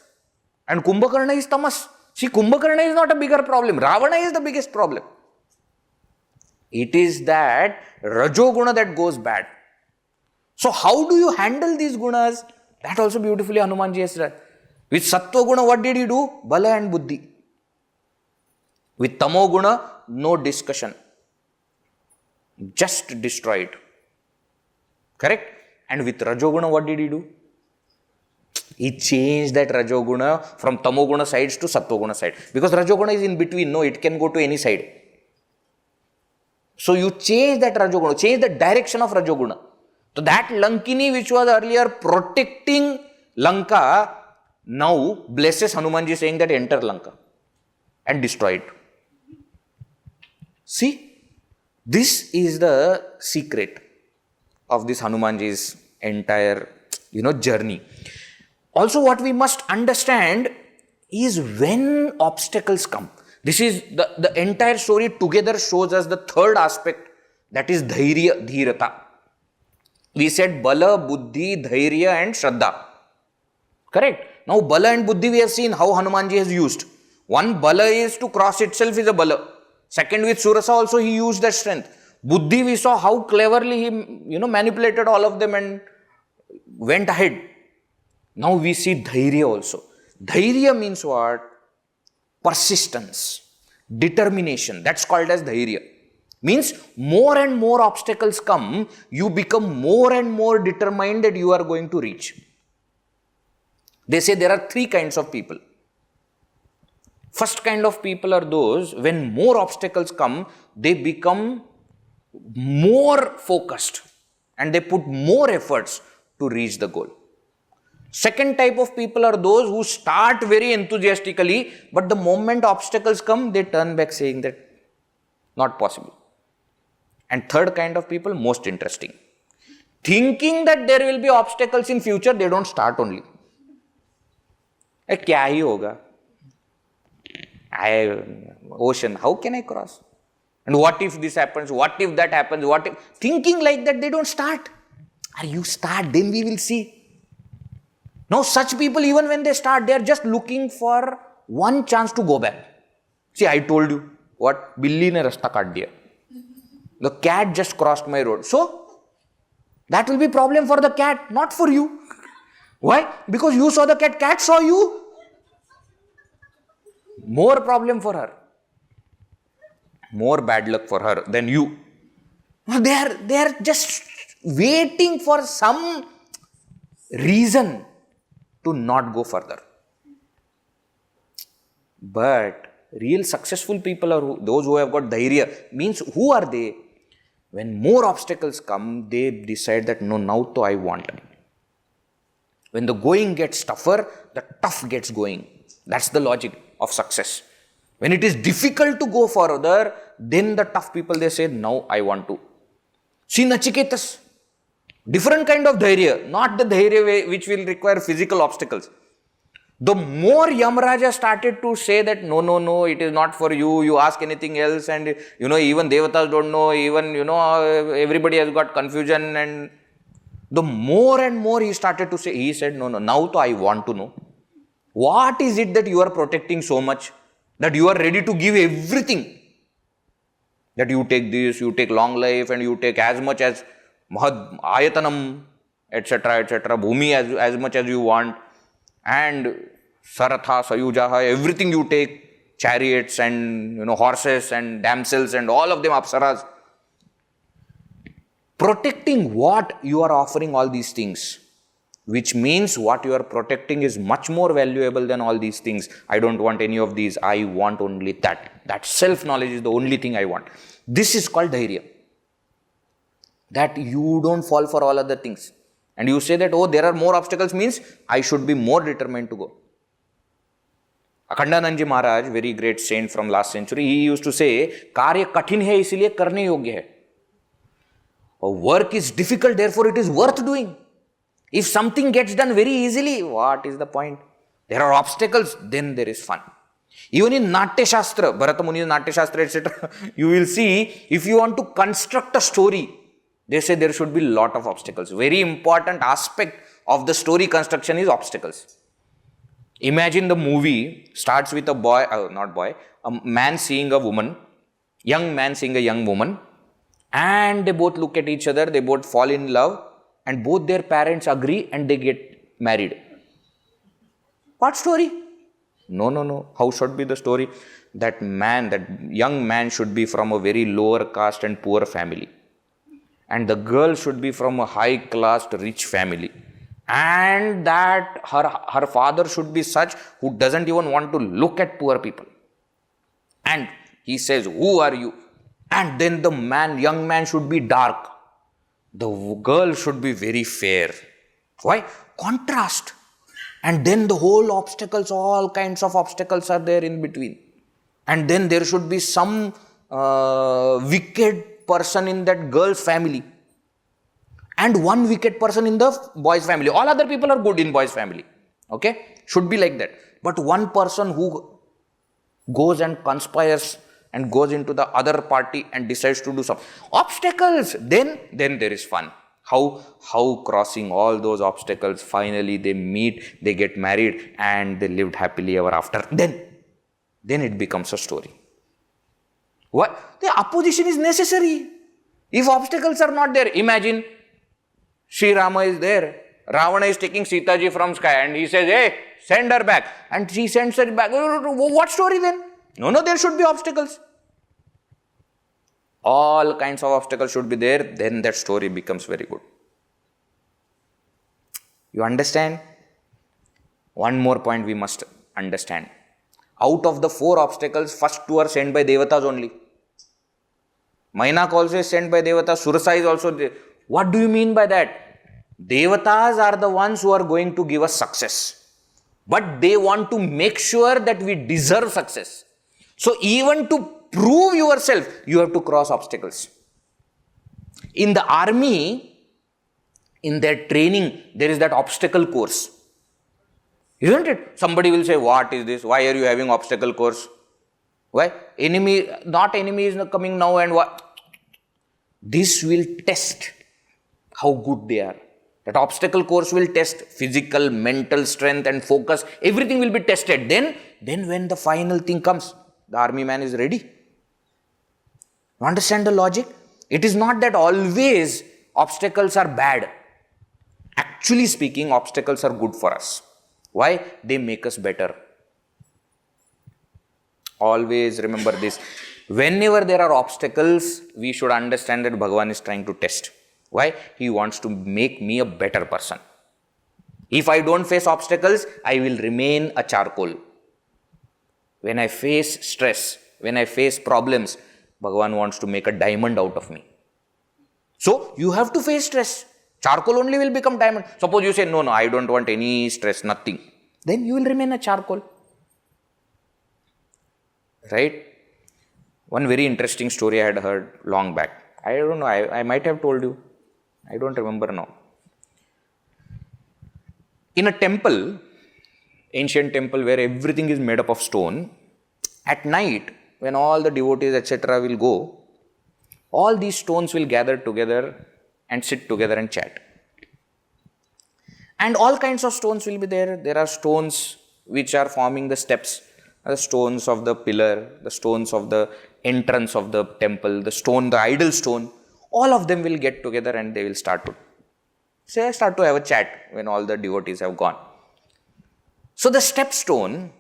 And Kumbhakarna is Tamas. See, Kumbhakarna is not a bigger problem. Ravana is the biggest problem. It is that Rajoguna that goes bad. So how do you handle these gunas? That also beautifully Hanumanji has done. With Sattva guna, what did he do? Bala and Buddhi. With Tamo guna, no discussion. Just destroy it. Correct? And with Rajoguna, what did he do? He changed that Rajoguna from Tamoguna sides to Sattoguna side. Because Rajoguna is in between. No, it can go to any side. So you change that Rajoguna, change the direction of Rajoguna. So that Lankini which was earlier protecting Lanka, now blesses Hanumanji saying that enter Lanka and destroy it. See, this is the secret of this Hanumanji's entire, journey. Also, what we must understand is when obstacles come. This is the entire story together shows us the third aspect, that is dhairya, dhirata. We said bala, buddhi, dhairya and shraddha. Correct? Now bala and buddhi we have seen how Hanumanji has used. One bala is to cross itself is a bala. Second, with Surasa also he used that strength. Buddhi we saw how cleverly he manipulated all of them and went ahead. Now we see dhairya also. Dhairya means what? Persistence, determination. That's called as dhairya. Means more and more obstacles come, you become more and more determined that you are going to reach. They say there are three kinds of people. First kind of people are those, when more obstacles come, they become more focused and they put more efforts to reach the goal. Second type of people are those who start very enthusiastically, but the moment obstacles come, they turn back saying that not possible. And third kind of people, most interesting. Thinking that there will be obstacles in future, they don't start only. क्या ही होगा? Ocean, how can I cross? And what if this happens? What if that happens? What if? Thinking like that, they don't start. Are you start, then we will see. Now, such people, even when they start, they are just looking for one chance to go back. See, I told you, what? Billi ne rasta kaat diya. The cat just crossed my road. So, that will be problem for the cat, not for you. Why? Because you saw the cat, cat saw you. More problem for her. More bad luck for her than you. They are just waiting for some reason to not go further. But real successful people are those who have got dhairya. Means who are they? When more obstacles come, they decide that no, now to I want. When the going gets tougher, the tough gets going. That's the logic of success. When it is difficult to go further, then the tough people, they say, now I want to. See Nachiketas. Different kind of dhairya, not the dhairya which will require physical obstacles. The more Yamraja started to say that no, it is not for you, you ask anything else, and even Devatas don't know, even everybody has got confusion, and the more and more he started to say, he said, no, now to I want to know. What is it that you are protecting so much, that you are ready to give everything? That you take this, you take long life, and you take as much as Mahad Ayatanam, etc., Bhumi as much as you want, and Saratha, Sayujaha, everything you take, chariots and horses and damsels and all of them apsaras. Protecting what you are offering all these things, which means what you are protecting is much more valuable than all these things. I don't want any of these, I want only that. That self-knowledge is the only thing I want. This is called dhairya. That you don't fall for all other things. And you say that, oh, there are more obstacles, means I should be more determined to go. Akhandanandji Maharaj, very great saint from last century, he used to say, Karya kathin hai isliye karne yogya hai. Work is difficult, therefore it is worth doing. If something gets done very easily, what is the point? There are obstacles, then there is fun. Even in Natya Shastra, Bharata Muni's Natya Shastra, etc., you will see, if you want to construct a story, they say there should be a lot of obstacles. Very important aspect of the story construction is obstacles. Imagine the movie starts with a man seeing a woman, young man seeing a young woman, and they both look at each other, they both fall in love, and both their parents agree and they get married. What story? No. How should be the story? That young man should be from a very lower caste and poor family. And the girl should be from a high class, rich family. And that her father should be such who doesn't even want to look at poor people. And he says, who are you? And then the young man should be dark. The girl should be very fair. Why? Contrast. And then the whole obstacles, all kinds of obstacles are there in between. And then there should be some wicked person in that girl's family. And one wicked person in the boy's family. All other people are good in boy's family. Okay? Should be like that. But one person who goes and conspires and goes into the other party and decides to do some obstacles, then there is fun. How crossing all those obstacles, finally they meet, they get married, and they lived happily ever after. Then it becomes a story. What? The opposition is necessary. If obstacles are not there, imagine Sri Rama is there. Ravana is taking Sita Ji from sky and he says, hey, send her back. And she sends her back. What story then? No, there should be obstacles. All kinds of obstacles should be there. Then that story becomes very good. You understand? One more point we must understand. Out of the 4 obstacles, first 2 are sent by Devatas only. Mynaka also is sent by Devatas. Surasa is also there. What do you mean by that? Devatas are the ones who are going to give us success. But they want to make sure that we deserve success. So even to prove yourself, you have to cross obstacles. In the army, in their training, there is that obstacle course. Isn't it? Somebody will say, what is this? Why are you having obstacle course? Why? Enemy is coming now and what? This will test how good they are. That obstacle course will test physical, mental strength and focus. Everything will be tested. Then when the final thing comes, the army man is ready. You understand the logic? It is not that always obstacles are bad. Actually speaking, obstacles are good for us. Why? They make us better. Always remember this. Whenever there are obstacles, we should understand that Bhagavan is trying to test. Why? He wants to make me a better person. If I don't face obstacles, I will remain a charcoal. When I face stress, when I face problems, Bhagavan wants to make a diamond out of me. So, you have to face stress. Charcoal only will become diamond. Suppose you say, no, I don't want any stress, nothing. Then you will remain a charcoal. Right? One very interesting story I had heard long back. I don't know, I might have told you. I don't remember now. In a temple, ancient temple where everything is made up of stone, at night, when all the devotees, etc. will go, all these stones will gather together and sit together and chat. And all kinds of stones will be there. There are stones which are forming the steps, the stones of the pillar, the stones of the entrance of the temple, the idol stone. All of them will get together and they will start to have a chat when all the devotees have gone. So the step stone,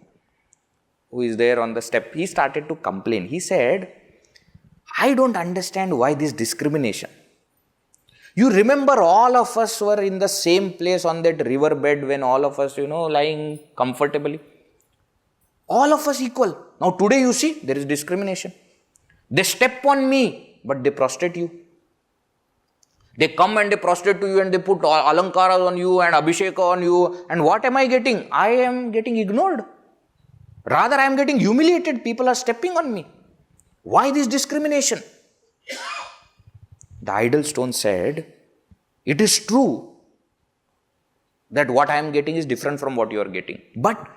who is there on the step, he started to complain. He said, I don't understand why this discrimination. You remember all of us were in the same place on that river bed when all of us, lying comfortably. All of us equal. Now today you see, there is discrimination. They step on me, but they prostrate you. They come and they prostrate to you and they put alankaras on you and abhishek on you. And what am I getting? I am getting ignored. Rather, I am getting humiliated. People are stepping on me. Why this discrimination? The idol stone said, it is true that what I am getting is different from what you are getting. But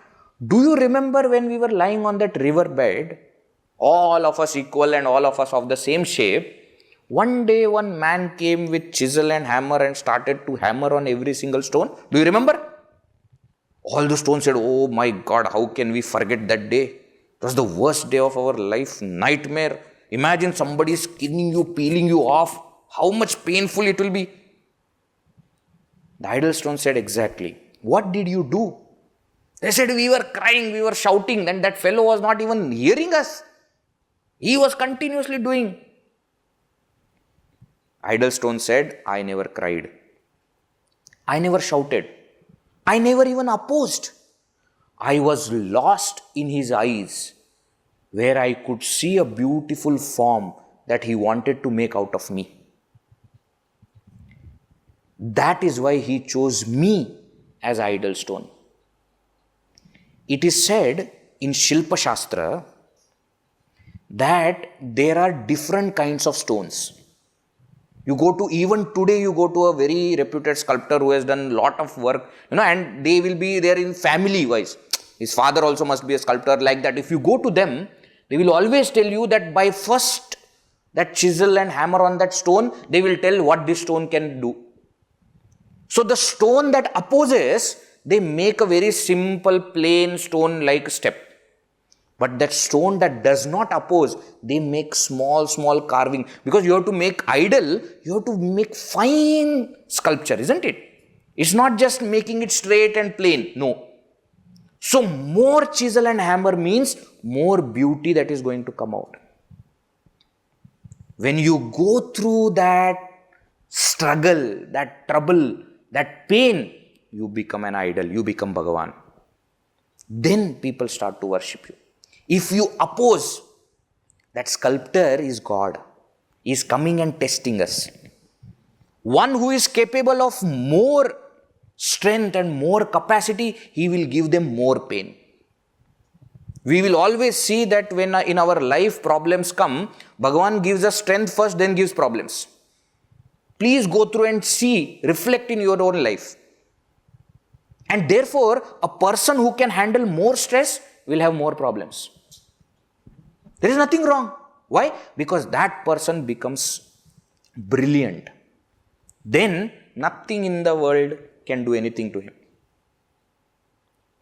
do you remember when we were lying on that river bed, all of us equal and all of us of the same shape? One day one man came with chisel and hammer and started to hammer on every single stone. Do you remember? All the stones said, oh my God, how can we forget that day? It was the worst day of our life, nightmare. Imagine somebody skinning you, peeling you off. How much painful it will be. The idol stone said, exactly. What did you do? They said, we were crying, we were shouting, and that fellow was not even hearing us. He was continuously doing. Idol stone said, I never cried. I never shouted. I never even opposed. I was lost in his eyes, where I could see a beautiful form that he wanted to make out of me. That is why he chose me as idol stone. It is said in Shilpa Shastra that there are different kinds of stones. Even today you go to a very reputed sculptor who has done a lot of work, and they will be there in family wise. His father also must be a sculptor like that. If you go to them, they will always tell you that by first that chisel and hammer on that stone, they will tell what this stone can do. So the stone that opposes, they make a very simple plain stone like step. But that stone that does not oppose, they make small carving. Because you have to make idol, you have to make fine sculpture, isn't it? It's not just making it straight and plain. No. So more chisel and hammer means more beauty that is going to come out. When you go through that struggle, that trouble, that pain, you become an idol, you become Bhagavan. Then people start to worship you. If you oppose, that sculptor is God. He is coming and testing us. One who is capable of more strength and more capacity, he will give them more pain. We will always see that when in our life problems come, Bhagavan gives us strength first, then gives problems. Please go through and see, reflect in your own life. And therefore, a person who can handle more stress will have more problems. There is nothing wrong. Why? Because that person becomes brilliant. Then nothing in the world can do anything to him.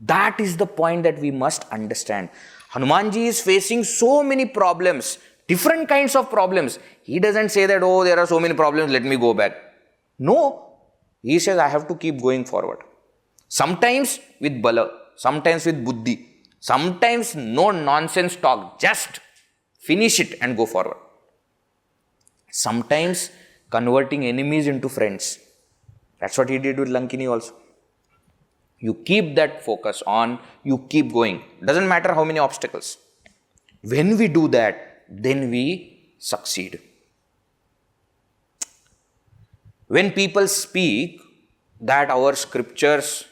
That is the point that we must understand. Hanumanji is facing so many problems, different kinds of problems. He doesn't say that, oh, there are so many problems, let me go back. No. He says, I have to keep going forward. Sometimes with bala, sometimes with buddhi, sometimes no nonsense talk, just finish it and go forward. Sometimes converting enemies into friends. That's what he did with Lankini also. You keep that focus on, you keep going. Doesn't matter how many obstacles. When we do that, then we succeed. When people speak that our scriptures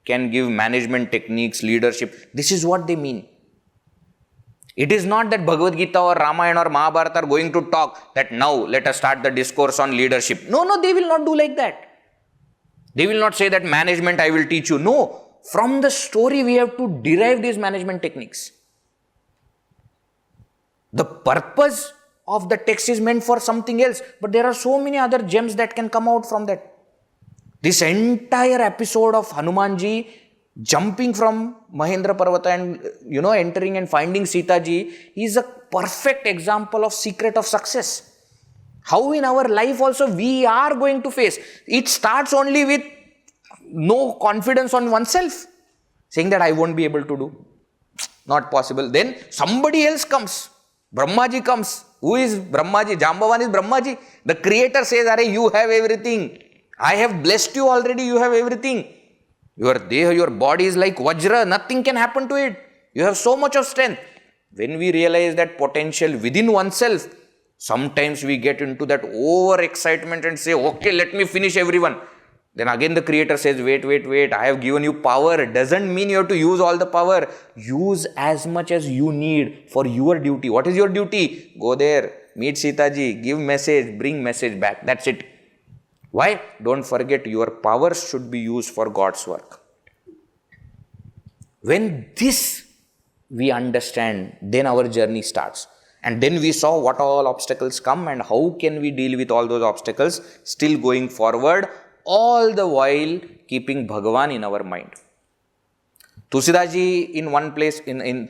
can give management techniques, leadership, this is what they mean. It is not that Bhagavad Gita or Ramayana or Mahabharata are going to talk that now let us start the discourse on leadership. No, they will not do like that. They will not say that management I will teach you. No, from the story we have to derive these management techniques. The purpose of the text is meant for something else, but there are so many other gems that can come out from that. This entire episode of Hanumanji jumping from Mahendra Parvata and entering and finding Sita Ji is a perfect example of secret of success. How in our life also we are going to face. It starts only with no confidence on oneself. Saying that I won't be able to do. Not possible. Then somebody else comes. Brahmaji comes. Who is Brahmaji? Jambavan is Brahmaji. The creator says, Arey, you have everything. I have blessed you already. You have everything. Your deha, your body is like Vajra. Nothing can happen to it. You have so much of strength. When we realize that potential within oneself, sometimes we get into that over-excitement and say, okay, let me finish everyone. Then again the creator says, wait, I have given you power. It doesn't mean you have to use all the power. Use as much as you need for your duty. What is your duty? Go there, meet Sita Ji, give message, bring message back. That's it. Why? Don't forget, your powers should be used for God's work. When this we understand, then our journey starts. And then we saw what all obstacles come and how can we deal with all those obstacles, still going forward, all the while keeping Bhagavan in our mind. Tulsidas Ji in one place in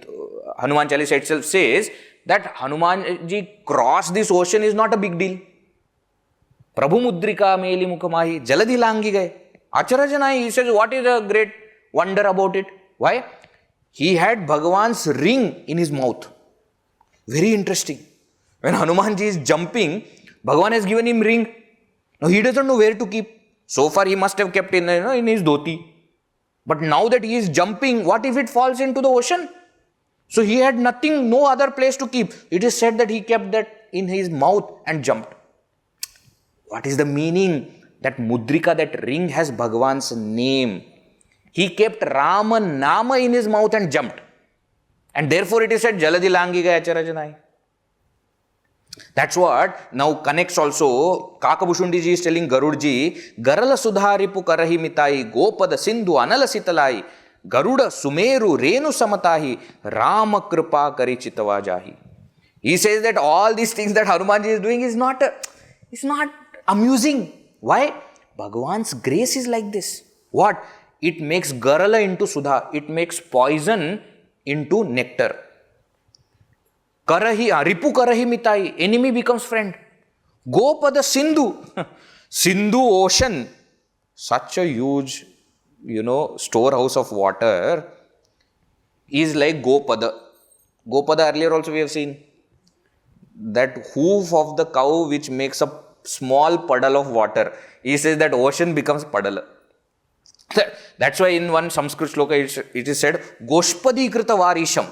Hanuman Chalisa itself says that Hanumanji crossed this ocean is not a big deal. Prabhu Mudrika Meli Mukamahi Jaladi Langi Gaye. Acharajana, he says, what is a great wonder about it? Why? He had Bhagavan's ring in his mouth. Very interesting. When Hanumanji is jumping, Bhagavan has given him ring. Now he doesn't know where to keep. So far he must have kept in his dhoti. But now that he is jumping, what if it falls into the ocean? So he had nothing, no other place to keep. It is said that he kept that in his mouth and jumped. What is the meaning? That mudrika, that ring has Bhagavan's name. He kept Rama Nama in his mouth and jumped. And therefore it is said, Jaladi Langi Gaya Charajanai. That's what now connects also. Kakabhushundi ji is telling Garud ji, Garala Sudharipu Karahi Mitai, Gopada Sindhu Anala Sitalai, Garuda Sumeru Renu Samatahi, Rama Kripa Kari Chitavajahi. He says that all these things that Hanumanji is doing is not amusing. Why? Bhagavan's grace is like this. What? It makes Garala into Sudha. It makes poison into nectar. Ripu Karahi Mitai. Enemy becomes friend. Gopada Sindhu. Sindhu ocean. Such a huge, storehouse of water is like Gopada. Gopada earlier also we have seen. That hoof of the cow which makes a small puddle of water. He says that ocean becomes puddle. That's why in one Sanskrit shloka it is said, Goshpadi Krita Varisham,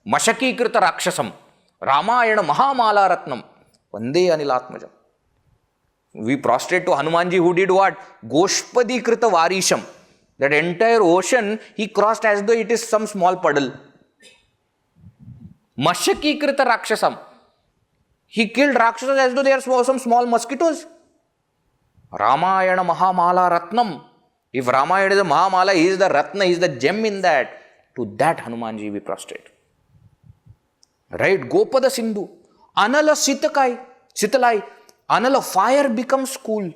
Mashaki Krita Rakshasam, Ramayana Mahamala Ratnam, Vande Anilatmajam. We prostrate to Hanumanji, who did what? Goshpadi Krita Varisham. That entire ocean he crossed as though it is some small puddle. Mashaki Krita Rakshasam. He killed Rakshasas as though they are some small mosquitoes. Ramayana Mahamala Ratnam. If Ramayana is a Mahamala, he is the Ratna, he is the gem in that. To that Hanumanji we prostrate. Right? Gopada Sindhu. Anala Sitalai. Anala, fire becomes cool.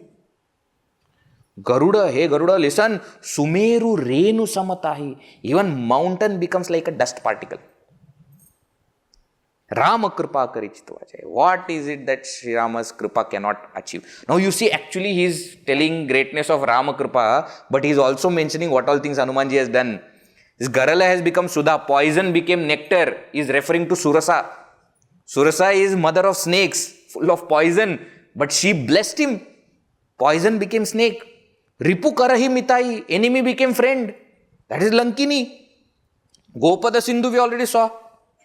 Garuda, hey Garuda, listen. Sumeru Renu Samatahi. Even mountain becomes like a dust particle. Rama Kripa Karichitvaja. What is it that Sri Rama's Kripa cannot achieve? Now you see, actually he is telling greatness of Rama Kripa, but he is also mentioning what all things Hanumanji has done. This Garala has become Sudha, poison became nectar. He is referring to Surasa. Surasa is mother of snakes, full of poison, but she blessed him. Poison became snake. Ripu Karahi Mitai, enemy became friend. That is Lankini. Gopada Sindhu we already saw.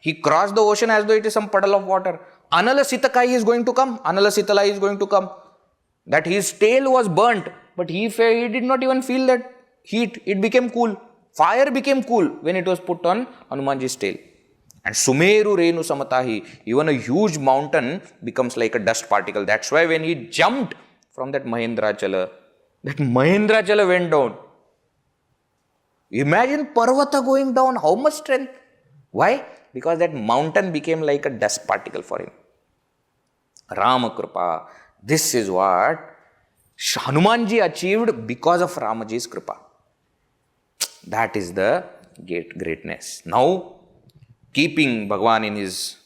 He crossed the ocean as though it is some puddle of water. Anala Sitakai is going to come. Anala Sitalai is going to come. That his tail was burnt, but he did not even feel that heat. It became cool. Fire became cool when it was put on Hanumanji's tail. And Sumeru Renu Samatahi, even a huge mountain becomes like a dust particle. That's why when he jumped from that Mahendrachala went down. Imagine Parvata going down, how much strength? Why? Because that mountain became like a dust particle for him. Rama Kripa. This is what Hanumanji achieved because of Ramaji's Kripa. That is the greatness. Now, keeping Bhagavan in his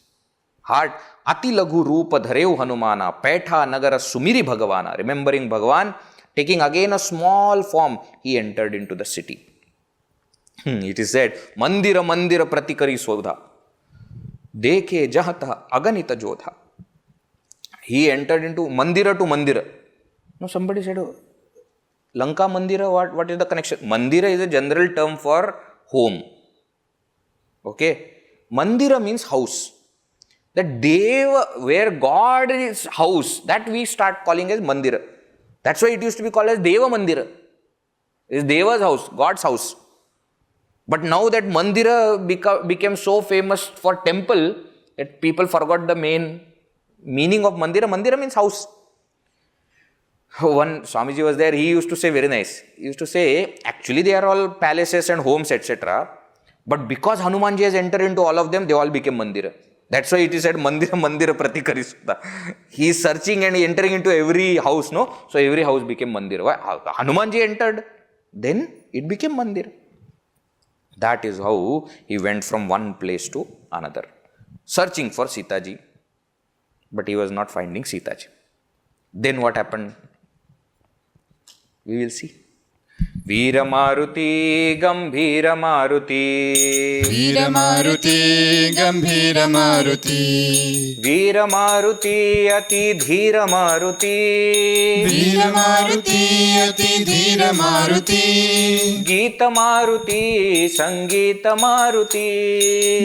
heart, Ati Laghu Rupa Dhareu Hanumana, Petha Nagara Sumiri Bhagavana. Remembering Bhagavan, taking again a small form, he entered into the city. It is said, Mandira Mandira Pratikari Sodha. Dekhe Jahata Aganita Jodha. He entered into Mandira to Mandira. Now somebody said, Lanka Mandira, what is the connection? Mandira is a general term for home. Okay. Mandira means house. The Deva, where God is house, that we start calling as Mandira. That's why it used to be called as Deva Mandira. It is Deva's house, God's house. But now that Mandira became so famous for temple that people forgot the main meaning of Mandira. Mandira means house. One Swamiji was there, he used to say very nice. He used to say, actually they are all palaces and homes, etc. But because Hanumanji has entered into all of them, they all became Mandira. That's why it is said Mandira Mandira Pratikari Sudha. He is searching and entering into every house, no? So every house became Mandira. Why? Hanumanji entered, then it became Mandira. That is how he went from one place to another, searching for Sita Ji, but he was not finding Sita Ji. Then what happened? We will see. Veera Maruti Gambhira Maruti. Veera Maruti Gambhira Maruti. Veera Maruti Ati Dhira Maruti. Veera Maruti Ati Dhira Maruti. Geeta Maruti Sangeeta Maruti.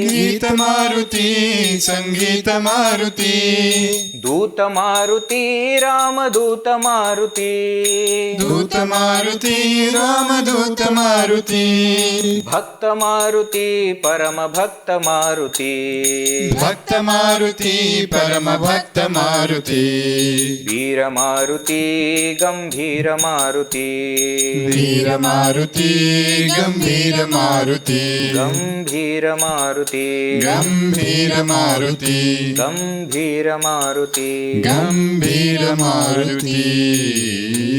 Geeta Maruti Sangeeta Maruti. Duta Maruti Rama Duta Maruti. Duta Maruti Rama Duta Maruti. Bhakta Maruti Parama Bhakta Maruti. Bhakta Maruti Parama Bhakta Maruti. Veera Maruti Gambhira Maruti. Veera Maruti Gambhira Maruti. Gambhira Maruti. Gambhira Maruti. Gambhira Maruti. Gambhira Maruti.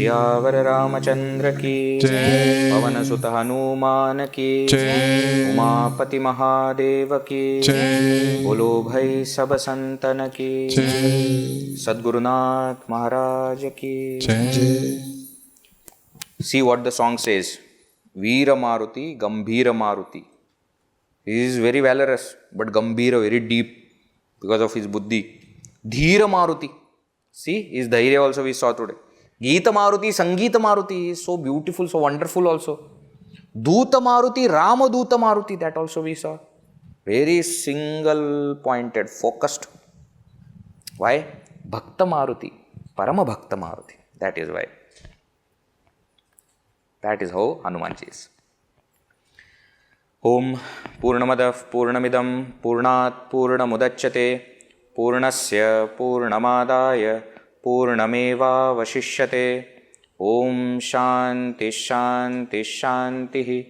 Siyavar Ramchandra की जय। पवन सुत हनुमान की जय। उमापति महादेव की जय। बोलो भाई सब संतन की जय। सद्गुरुनाथ महाराज की जय। See what the song says. Veera Maruti, Gambhira Maruti. He is very valorous, but Gambhira very deep because of his buddhi. Dhira Maruti. See, his dhairya also we saw today. Geeta Maruti, Sangeeta Maruti is so beautiful, so wonderful also. Duta Maruti, Rama Duta Maruti, that also we saw. Very single pointed, focused. Why? Bhakta Maruti, Paramabhakta Maruti. That is why. That is how Hanumanji is. Om Purnamadav Purnamidam Purnat Purnamudachyate Purnasya Purnamadaya Purnameva Vashishyate. Om Shanti Shanti Shanti.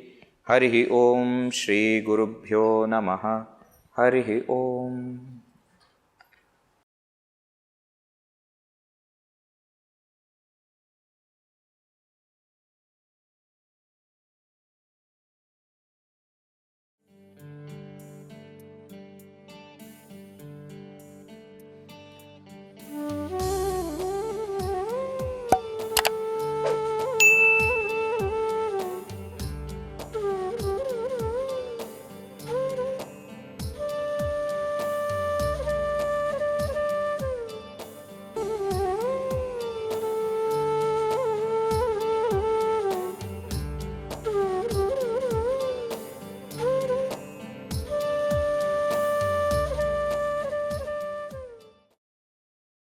Harihi Om Shri Gurubhyo Namaha. Harihi Om.